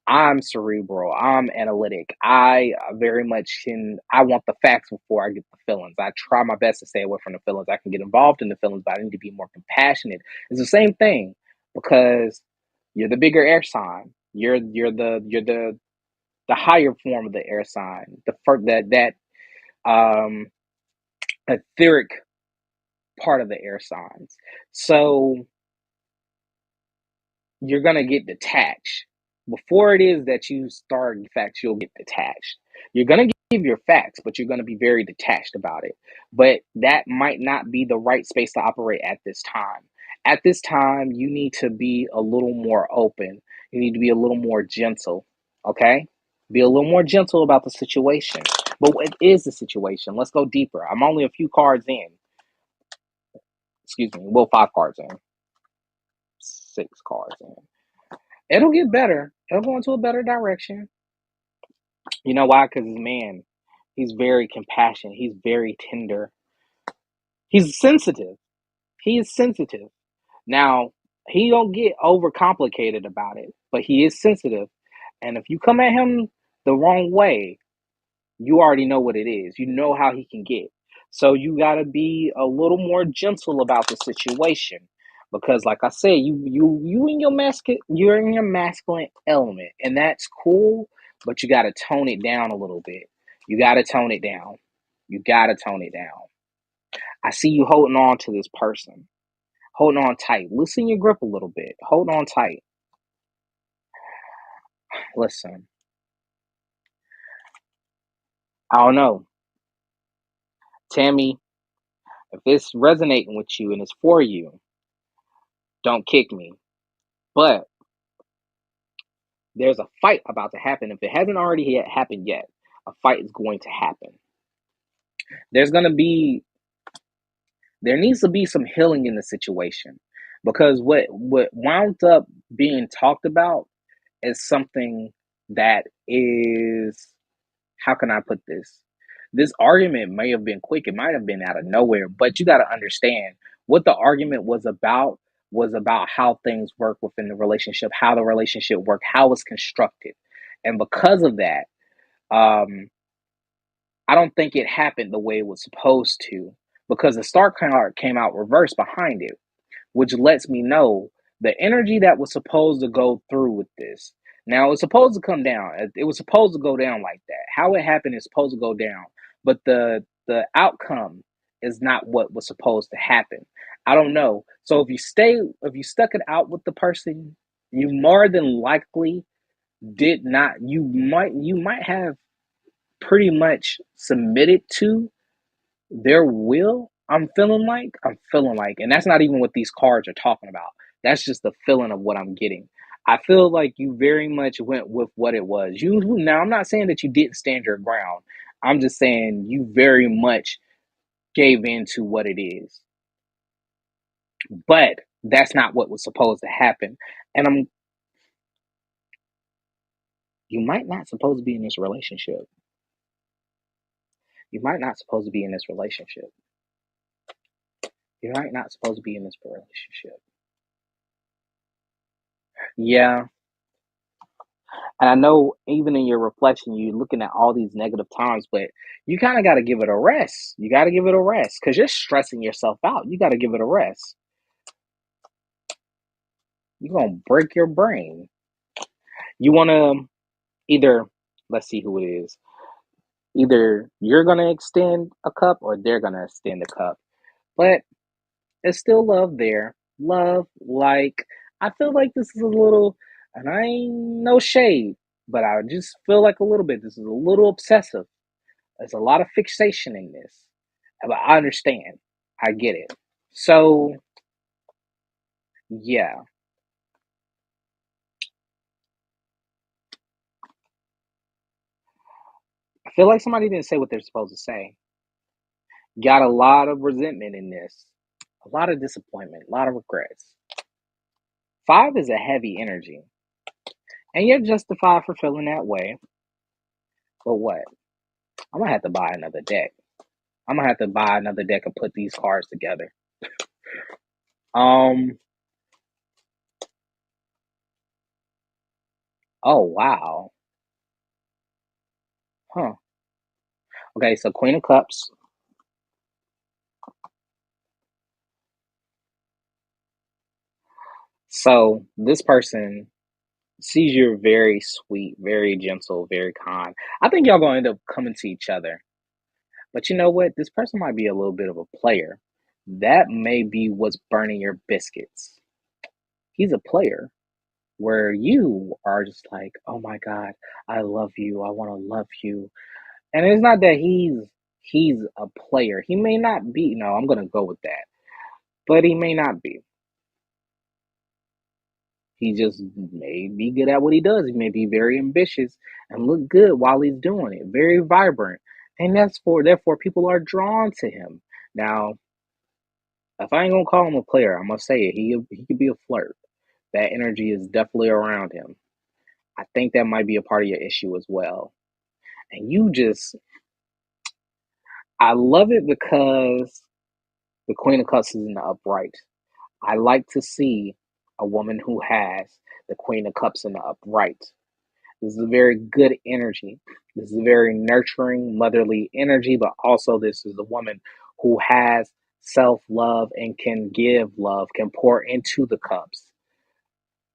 I'm cerebral. I'm analytic. I very much can. I want the facts before I get the feelings. I try my best to stay away from the feelings. I can get involved in the feelings, but I need to be more compassionate. It's the same thing because you're the bigger air sign. You're the higher form of the air sign. The first that um etheric part of the air signs. So you're going to get detached. Before it is that you start facts, you'll get detached. You're going to give your facts, but you're going to be very detached about it. But that might not be the right space to operate at this time. At this time, you need to be a little more open. You need to be a little more gentle. Okay? Be a little more gentle about the situation. But what is the situation? Let's go deeper. I'm only a few cards in. Excuse me. Well, 5 cards in. 6 cards in. It'll get better. It'll go into a better direction. You know why? Because man, he's very compassionate. He's very tender. He's sensitive. He is sensitive. Now, he don't get overcomplicated about it, but he is sensitive. And if you come at him the wrong way, you already know what it is. You know how he can get. So you got to be a little more gentle about the situation because, like I said, you're in your masculine element, and that's cool. But you got to tone it down a little bit. You got to tone it down. You got to tone it down. I see you holding on to this person, holding on tight. Loosen your grip a little bit. Hold on tight. Listen, I don't know, Tammy. If it's resonating with you and it's for you, don't kick me. But there's a fight about to happen. If it hasn't already happened yet, a fight is going to happen. There's going to be, there needs to be some healing in the situation because what wound up being talked about is something that is, how can I put this? This argument may have been quick. It might have been out of nowhere, but you got to understand what the argument was about how things work within the relationship, how the relationship worked, how it's constructed. And because of that, um, I don't think it happened the way it was supposed to because the star card came out reversed behind it, which lets me know the energy that was supposed to go through with this. Now, it's supposed to come down. It was supposed to go down like that. How it happened is supposed to go down, but the outcome is not what was supposed to happen. I don't know. So if you stuck it out with the person, you more than likely did not. You might have pretty much submitted to their will. I'm feeling like, and that's not even what these cards are talking about. That's just the feeling of what I'm getting. I feel like you very much went with what it was. You now, I'm not saying that you didn't stand your ground. I'm just saying you very much gave in to what it is. But that's not what was supposed to happen. And you might not supposed to be in this relationship. You might not supposed to be in this relationship. You might not supposed to be in this relationship. Yeah, And I know even in your reflection, you're looking at all these negative times, but you kind of got to give it a rest. You got to give it a rest because you're stressing yourself out. You got to give it a rest. You're going to break your brain. You want to either, let's see who it is. Either you're going to extend a cup or they're going to extend a cup. But it's still love there. Love, like, I feel like this is a little, and I ain't no shade, but I just feel like a little bit. This is a little obsessive. There's a lot of fixation in this. But I understand. I get it. So, yeah. I feel like somebody didn't say what they're supposed to say. Got a lot of resentment in this, a lot of disappointment, a lot of regrets. Five is a heavy energy, and you're justified for feeling that way. But what? I'm gonna have to buy another deck. I'm gonna have to buy another deck and put these cards together. Um. Oh wow. Huh. Okay. So Queen of Cups. So this person sees you're very sweet, very gentle, very kind. I think y'all gonna end up coming to each other. But you know what? This person might be a little bit of a player. That may be what's burning your biscuits. He's a player where you are just like, oh my God, I love you. I want to love you. And it's not that he's a player. He may not be. No, I'm gonna go with that. But he may not be. He just may be good at what he does. He may be very ambitious and look good while he's doing it. Very vibrant. And therefore people are drawn to him. Now, if I ain't gonna call him a player, I'm gonna say it. He could be a flirt. That energy is definitely around him. I think that might be a part of your issue as well. And I love it because the Queen of Cups is in the upright. I like to see a woman who has the Queen of Cups in the upright. This is a very good energy. This is a very nurturing, motherly energy, but also this is a woman who has self love and can give love, can pour into the cups.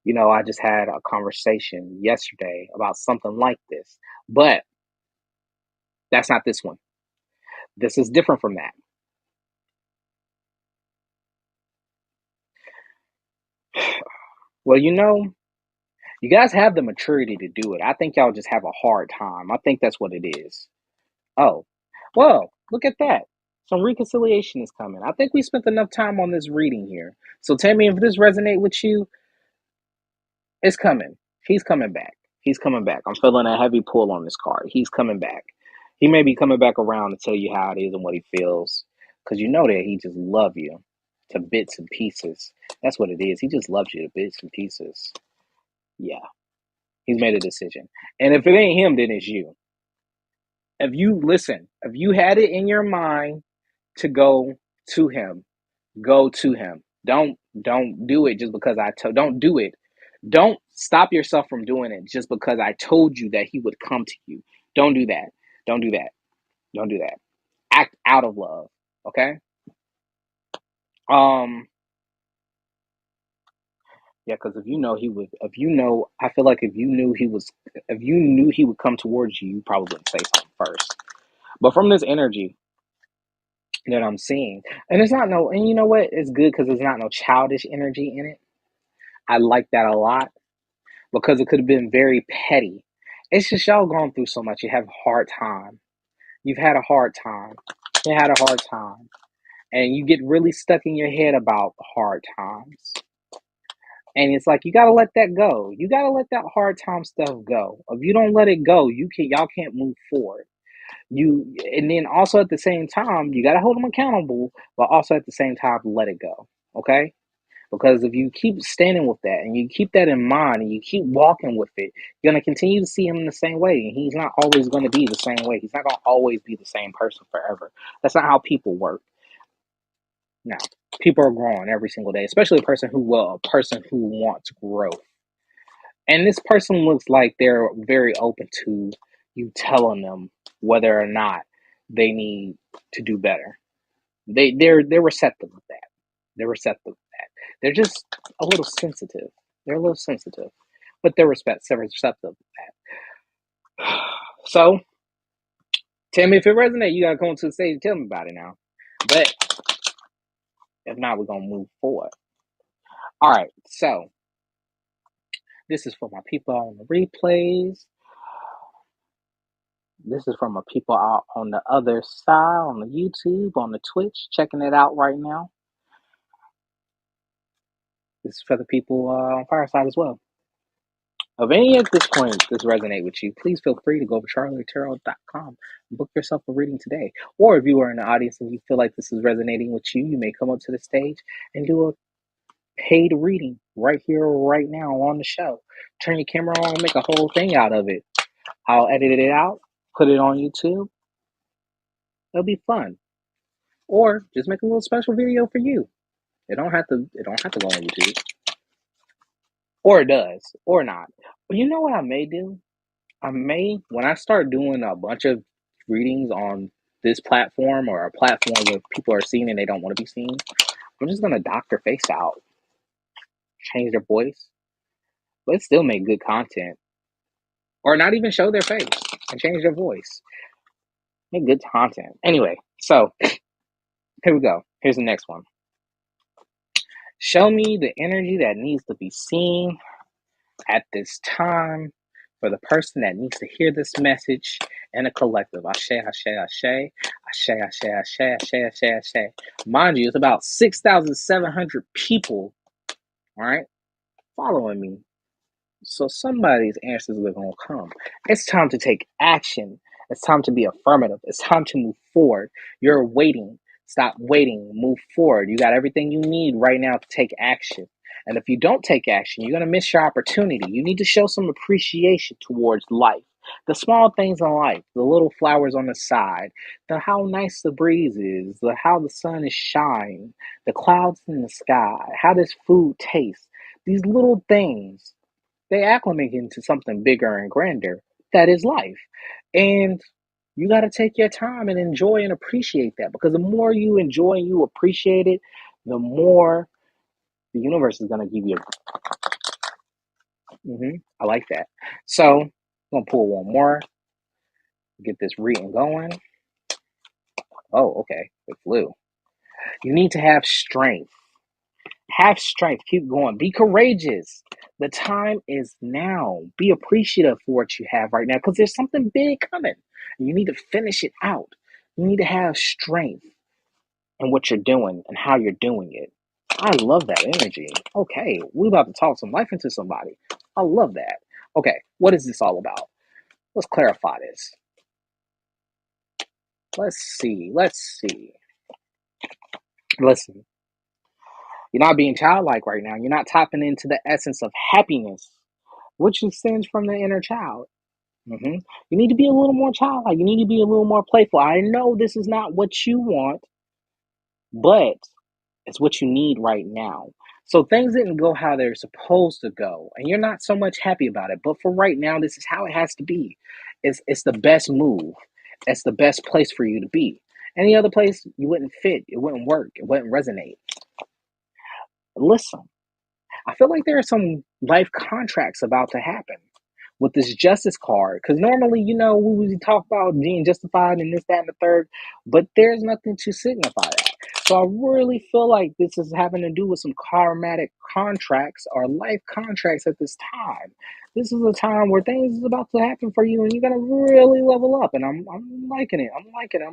I just had a conversation yesterday about something like this, but that's not this one. This is different from that. Well, you guys have the maturity to do it. I think y'all just have a hard time. I think that's what it is. Oh, well, look at that. Some reconciliation is coming. I think we spent enough time on this reading here. So tell me if this resonate with you. It's coming. He's coming back. He's coming back. I'm feeling a heavy pull on this card. He's coming back. He may be coming back around to tell you how it is and what he feels. Because you know that he just loves you to bits and pieces. That's what it is. He just loves you to bits and pieces. Yeah. He's made a decision. And if it ain't him, then it's you. If you had it in your mind to go to him, go to him. Don't do it just because don't do it. Don't stop yourself from doing it just because I told you that he would come to you. Don't do that. Don't do that. Don't do that. Act out of love. Okay? Um yeah, because I feel like if you knew he would come towards you, you probably wouldn't say something first. But from this energy that I'm seeing, and you know what? It's good because there's not no childish energy in it. I like that a lot because it could have been very petty. It's just y'all going through so much. You have a hard time. You've had a hard time. You had a hard time. And you get really stuck in your head about hard times. And it's like you gotta let that go. You gotta let that hard time stuff go. If you don't let it go, y'all can't move forward. And then also at the same time, you gotta hold them accountable, but also at the same time let it go. Okay? Because if you keep standing with that and you keep that in mind and you keep walking with it, you're going to continue to see him in the same way. And he's not always going to be the same way. He's not going to always be the same person forever. That's not how people work. Now, people are growing every single day, especially a person who wants growth. And this person looks like they're very open to you telling them whether or not they need to do better. They're receptive of that. They're receptive of that. They're just a little sensitive. They're a little sensitive, but they're receptive of that. So tell me if it resonates. You gotta come to the stage and tell me about it now. But if not, we're gonna move forward. All right. So this is for my people on the replays. This is from my people out on the other side, on the YouTube, on the Twitch, checking it out right now. This is for the people on Fireside as well. If any of this points this resonate with you, please feel free to go to CharlieLyricTarot.com and book yourself a reading today. Or if you are in the audience and you feel like this is resonating with you, you may come up to the stage and do a paid reading right here, right now on the show. Turn your camera on and make a whole thing out of it. I'll edit it out, put it on YouTube. It'll be fun. Or just make a little special video for you. It don't have to go on YouTube. Or it does, or not. But you know what I may do? I may, when I start doing a bunch of readings on this platform or a platform where people are seen and they don't want to be seen, I'm just gonna dock their face out, change their voice, but still make good content. Or not even show their face and change their voice. Make good content. Anyway, so here we go. Here's the next one. Show me the energy that needs to be seen at this time for the person that needs to hear this message in a collective. Ashe, ashe, ashe, ashe, ashe, ashe, ashe, ashe, ashe. Mind you, it's about 6,700 people, all right, following me. So somebody's answers are going to come. It's time to take action. It's time to be affirmative. It's time to move forward. You're waiting. Stop waiting. Move forward. You got everything you need right now to take action. And if you don't take action, you're going to miss your opportunity. You need to show some appreciation towards life. The small things in life, the little flowers on the side, the how nice the breeze is, the how the sun is shining, the clouds in the sky, how this food tastes. These little things, they acclimate into something bigger and grander that is life. And you got to take your time and enjoy and appreciate that, because the more you enjoy and you appreciate it, the more the universe is going to give you. I like that. So I'm going to pull one more, get this reading going. Oh, okay. It flew. You need to have strength. Have strength. Keep going. Be courageous. The time is now. Be appreciative for what you have right now, because there's something big coming. You need to finish it out. You need to have strength in what you're doing and how you're doing it. I love that energy. Okay, we're about to talk some life into somebody. I love that. Okay, what is this all about? Let's clarify this. Let's see. Listen, you're not being childlike right now. You're not tapping into the essence of happiness, which stems from the inner child. You need to be a little more childlike. You need to be a little more playful. I know this is not what you want, but it's what you need right now. So things didn't go how they're supposed to go, and you're not so much happy about it. But for right now, this is how it has to be. It's the best move. It's the best place for you to be. Any other place, you wouldn't fit. It wouldn't work. It wouldn't resonate. Listen, I feel like there are some life contracts about to happen with this justice card. Because normally, we talk about being justified and this, that, and the third, but there's nothing to signify that. So I really feel like this is having to do with some karmatic contracts or life contracts at this time. This is a time where things is about to happen for you and you're going to really level up. And I'm liking it. I'm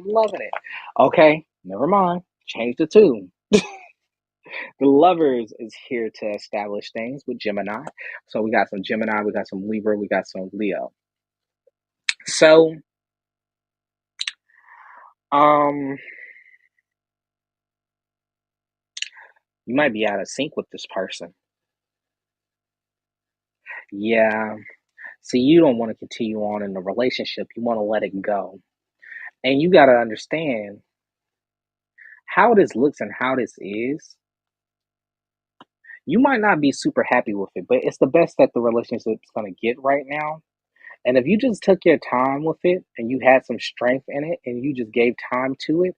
loving it. Okay, never mind. Change the tune. The Lovers is here to establish things with Gemini. So we got some Gemini, we got some Libra, we got some Leo. So, you might be out of sync with this person. Yeah. See, you don't want to continue on in the relationship. You want to let it go. And you got to understand how this looks and how this is. You might not be super happy with it, but it's the best that the relationship's going to get right now. And if you just took your time with it and you had some strength in it and you just gave time to it,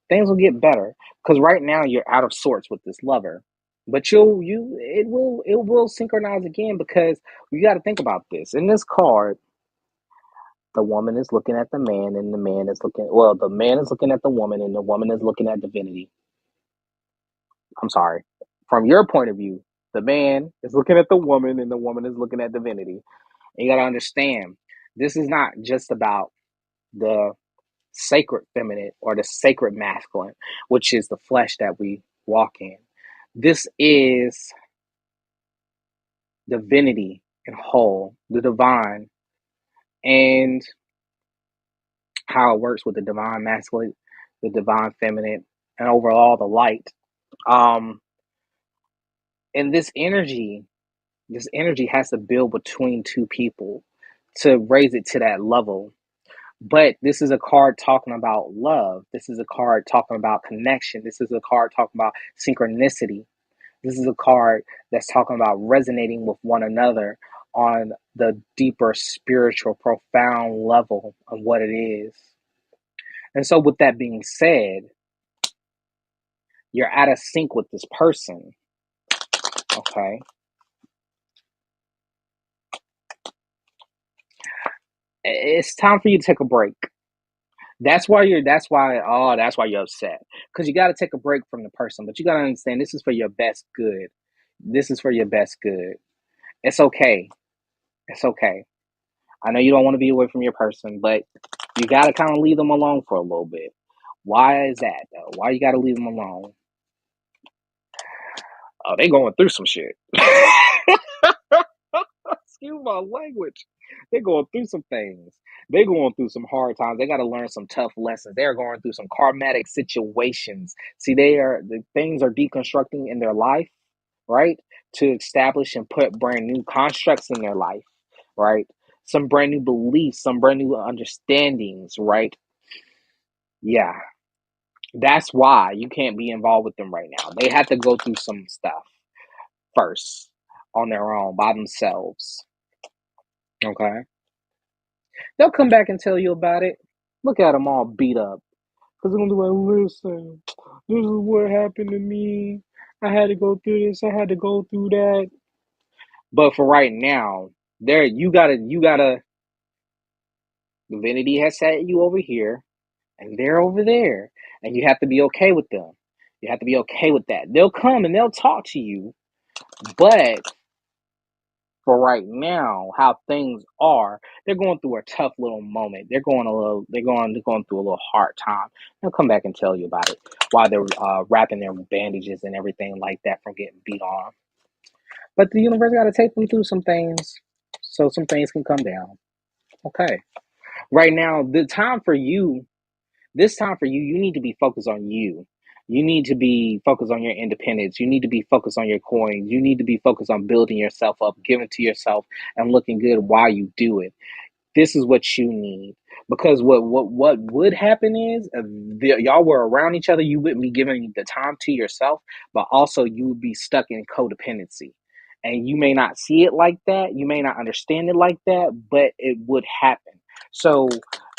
things will get better. Because right now you're out of sorts with this lover. But it will synchronize again, because you got to think about this. In this card, the woman is looking at the man, and the man is looking at the woman, and the woman is looking at divinity. I'm sorry. From your point of view, the man is looking at the woman, and the woman is looking at divinity. And you got to understand, this is not just about the sacred feminine or the sacred masculine, which is the flesh that we walk in. This is divinity in whole, the divine, and how it works with the divine masculine, the divine feminine, and overall the light. Um, and this energy has to build between two people to raise it to that level. But this is a card talking about love. This is a card talking about connection. This is a card talking about synchronicity. This is a card that's talking about resonating with one another on the deeper spiritual, profound level of what it is. And so, with that being said, you're out of sync with this person. Okay. It's time for you to take a break. That's why you're upset. Because you got to take a break from the person. But you got to understand, this is for your best good. This is for your best good. It's okay. It's okay. I know you don't want to be away from your person, but you got to kind of leave them alone for a little bit. Why is that, though? Why you got to leave them alone? Oh, they going through some shit. Excuse my language. They're going through some things. They're going through some hard times. They got to learn some tough lessons. They're going through some karmatic situations. See, the things are deconstructing in their life, right? To establish and put brand new constructs in their life, right? Some brand new beliefs, some brand new understandings, right? Yeah. That's why you can't be involved with them right now. They have to go through some stuff first on their own by themselves. Okay. They'll come back and tell you about it. Look at them all beat up. Because they're going to be like, listen, this is what happened to me. I had to go through this. I had to go through that. But for right now, you gotta, divinity has set you over here, and they're over there. And you have to be okay with them. You have to be okay with that. They'll come and they'll talk to you. But for right now, how things are, they're going through a tough little moment. They're going through a little hard time. They'll come back and tell you about it while they're wrapping their bandages and everything like that from getting beat on. But the universe got to take them through some things so some things can come down. Okay. Right now, this time for you, you need to be focused on you. You need to be focused on your independence. You need to be focused on your coins. You need to be focused on building yourself up, giving to yourself, and looking good while you do it. This is what you need. Because what would happen is, if y'all were around each other, you wouldn't be giving the time to yourself, but also you would be stuck in codependency. And you may not see it like that, you may not understand it like that, but it would happen. So,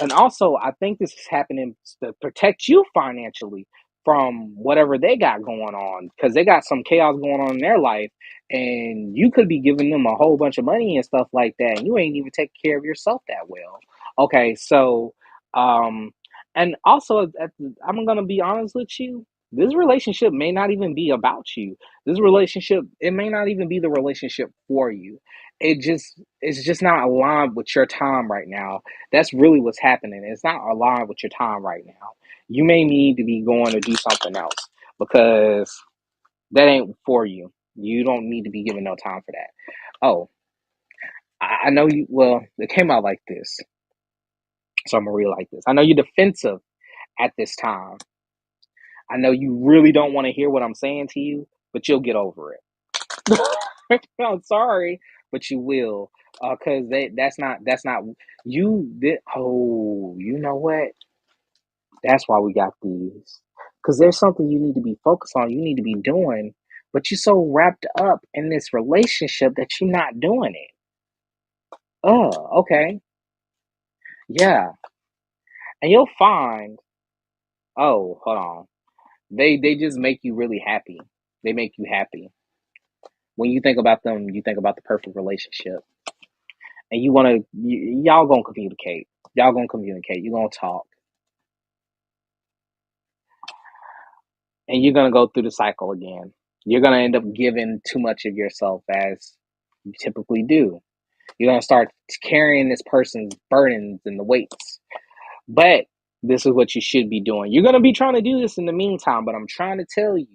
and also, I think this is happening to protect you financially from whatever they got going on, because they got some chaos going on in their life, and you could be giving them a whole bunch of money and stuff like that, and you ain't even taking care of yourself that well. Okay, so, um, and also, I'm gonna be honest with you. This relationship may not even be about you. This relationship, it may not even be the relationship for you. It's just not aligned with your time right now. That's really what's happening. It's not aligned with your time right now. You may need to be going to do something else, because that ain't for you. You don't need to be giving no time for that. Oh, I know you. Well, it came out like this, so I'm gonna read it like this. I know you're defensive at this time. I know you really don't want to hear what I'm saying to you, but you'll get over it. I'm sorry, but you will, because that's not you. Oh, you know what? That's why we got these. Because there's something you need to be focused on. You need to be doing but you're so wrapped up in this relationship that you're not doing it. Oh, okay. Yeah. And you'll find, oh, hold on. They just make you really happy. They make you happy. When you think about them, you think about the perfect relationship. And y'all gonna communicate. Y'all gonna communicate. You're gonna talk. And you're gonna go through the cycle again. You're gonna end up giving too much of yourself as you typically do. You're gonna start carrying this person's burdens and the weights. But this is what you should be doing. You're gonna be trying to do this in the meantime, but I'm trying to tell you,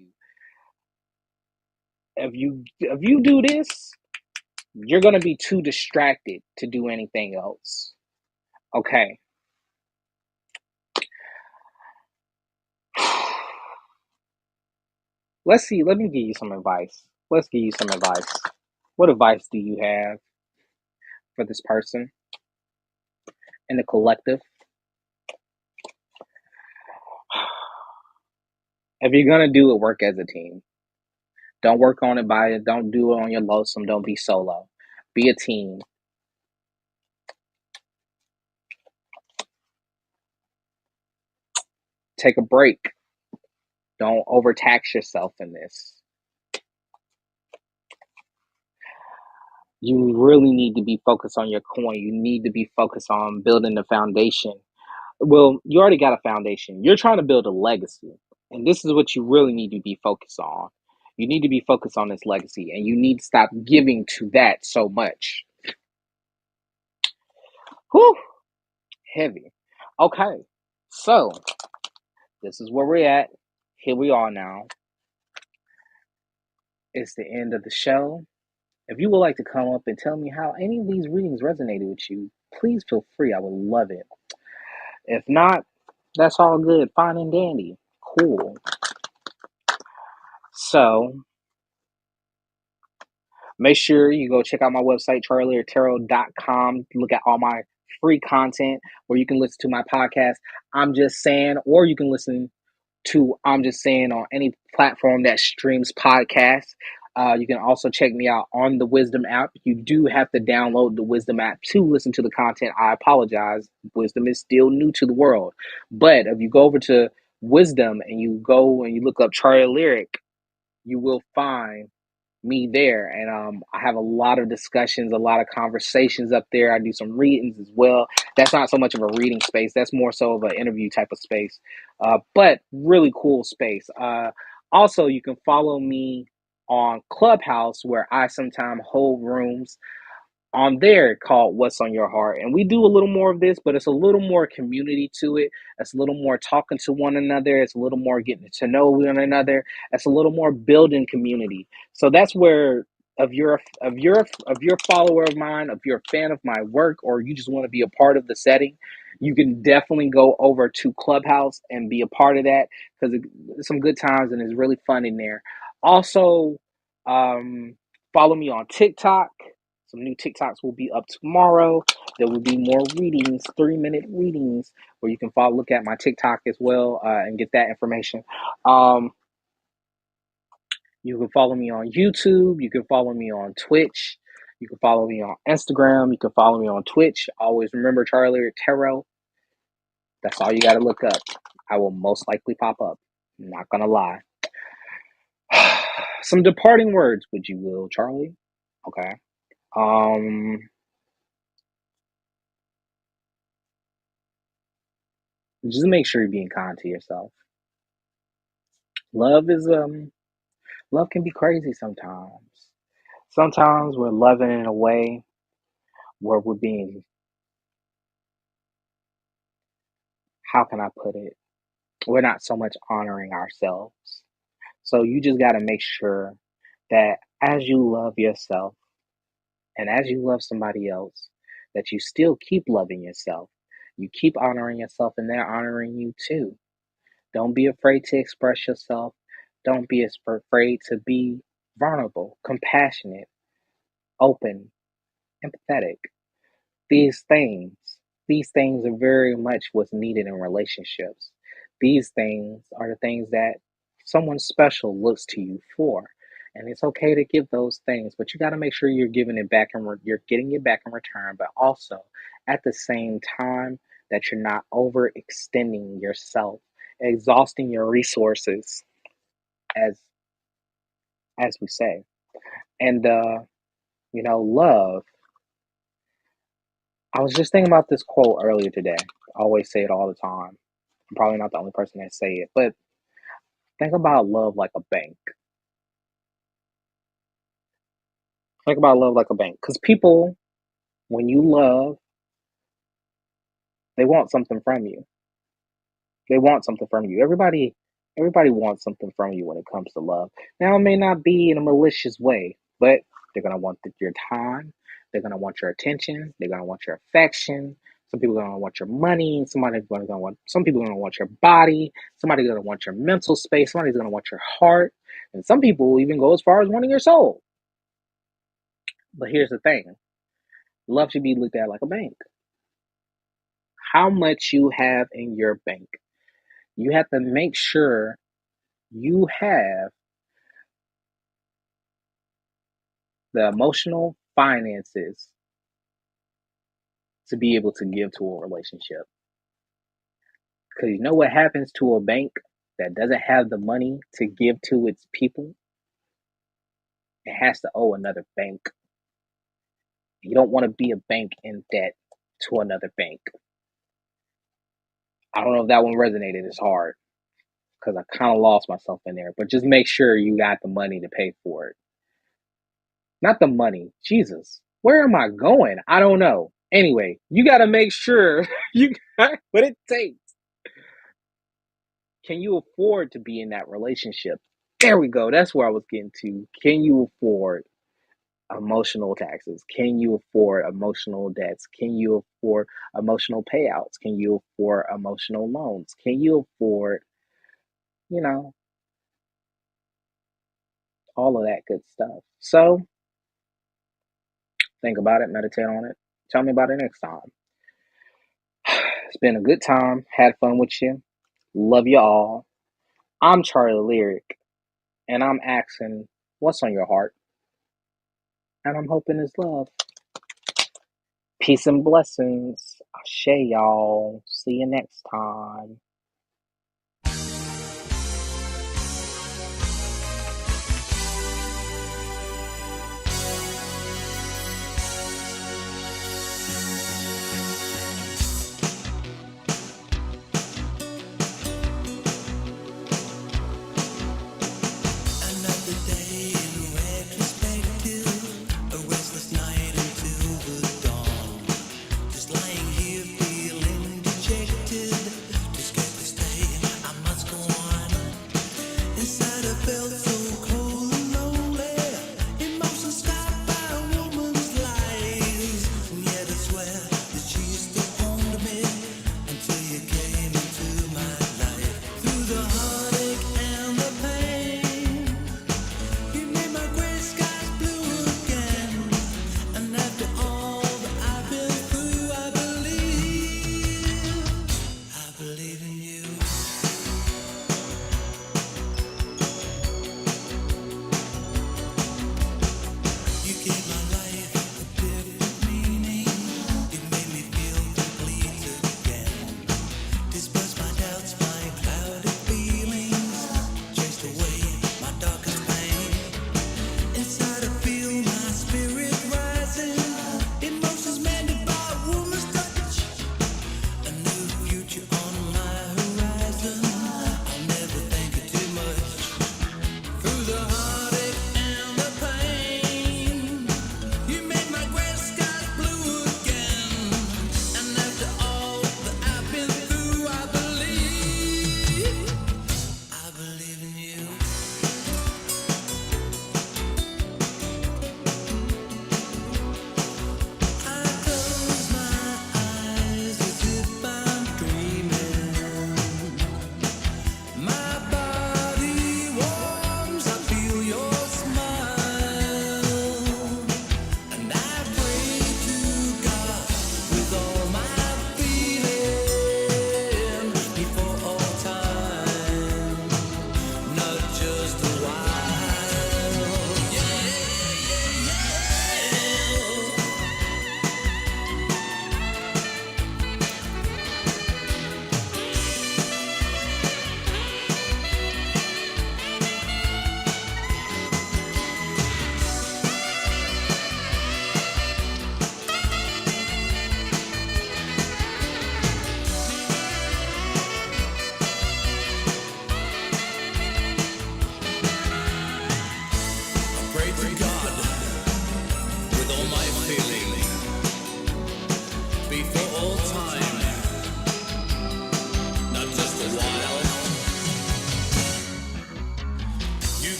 if you do this, you're gonna be too distracted to do anything else. Okay. Let's see. Let me give you some advice. Let's give you some advice. What advice do you have for this person in the collective? If you're gonna do it, work as a team. Don't work on it by it. Don't do it on your lonesome. Don't be solo. Be a team. Take a break. Don't overtax yourself in this. You really need to be focused on your coin. You need to be focused on building the foundation. Well, you already got a foundation. You're trying to build a legacy. And this is what you really need to be focused on. You need to be focused on this legacy, and you need to stop giving to that so much. Whew, heavy. Okay, so this is where we're at. Here we are now. It's the end of the show. If you would like to come up and tell me how any of these readings resonated with you, please feel free. I would love it. If not, that's all good. Fine and dandy. Cool. So make sure you go check out my website, CharlieLyricTarot.com. Look at all my free content where you can listen to my podcast, I'm Just Saying, or you can listen to I'm Just Saying on any platform that streams podcasts. You can also check me out on the Wisdom app. You do have to download the Wisdom app to listen to the content. I apologize. Wisdom is still new to the world. But if you go over to Wisdom and you go and you look up Charlie Lyric, you will find me there. And I have a lot of discussions, a lot of conversations up there. I do some readings as well. That's not so much of a reading space. That's more so of an interview type of space. But really cool space. Also, you can follow me on Clubhouse, where I sometimes hold rooms on there called What's on Your Heart. And we do a little more of this, but it's a little more community to it. It's a little more talking to one another. It's a little more getting to know one another. It's a little more building community. So that's where if you're a follower of mine, if you're a fan of my work, or you just want to be a part of the setting, you can definitely go over to Clubhouse and be a part of that, because it's some good times and it's really fun in there. Also, follow me on TikTok. Some new TikToks will be up tomorrow. There will be more readings, 3-minute readings, where you can look at my TikTok as well, and get that information. You can follow me on YouTube. You can follow me on Twitch. You can follow me on Instagram. You can follow me on Twitch. Always remember CharlieLyricTarot. That's all you got to look up. I will most likely pop up. I'm not going to lie. Some departing words, would you will, Charlie? Okay. Just make sure you're being kind to yourself. Love can be crazy sometimes. Sometimes we're loving in a way where we're being, how can I put it? We're not so much honoring ourselves. So you just got to make sure that as you love yourself and as you love somebody else, that you still keep loving yourself. You keep honoring yourself, and they're honoring you too. Don't be afraid to express yourself. Don't be afraid to be vulnerable, compassionate, open, empathetic. These things, these things are very much what's needed in relationships. These things are the things that someone special looks to you for. And it's okay to give those things, but you got to make sure you're giving it back and you're getting it back in return, but also at the same time that you're not overextending yourself, exhausting your resources, as we say. And love. I was just thinking about this quote earlier today. I always say it all the time. I'm probably not the only person that say it, but think about love like a bank. Think about love like a bank. Because people, when you love, they want something from you. They want something from you. Everybody wants something from you when it comes to love. Now it may not be in a malicious way, but they're gonna want your time. They're gonna want your attention. They're gonna want your affection. Some people are gonna want your money. Some people are gonna want your body. Somebody's gonna want your mental space. Somebody's gonna want your heart. And some people will even go as far as wanting your soul. But here's the thing. Love should be looked at like a bank. How much you have in your bank. You have to make sure you have the emotional finances to be able to give to a relationship. Because you know what happens to a bank that doesn't have the money to give to its people? It has to owe another bank. You don't want to be a bank in debt to another bank. I don't know if that one resonated. It's hard because I kind of lost myself in there. But just make sure you got the money to pay for it. Not the money. Jesus. Where am I going? I don't know. Anyway, you got to make sure you got what it takes. Can you afford to be in that relationship? There we go. That's where I was getting to. Can you afford emotional taxes? Can you afford emotional debts? Can you afford emotional payouts? Can you afford emotional loans? Can you afford, you know, all of that good stuff? So think about it, meditate on it. Tell me about it next time. It's been a good time. Had fun with you. Love you all. I'm Charlie Lyric, and I'm asking, what's on your heart? And I'm hoping it's love. Peace and blessings. Ashe, y'all. See you next time.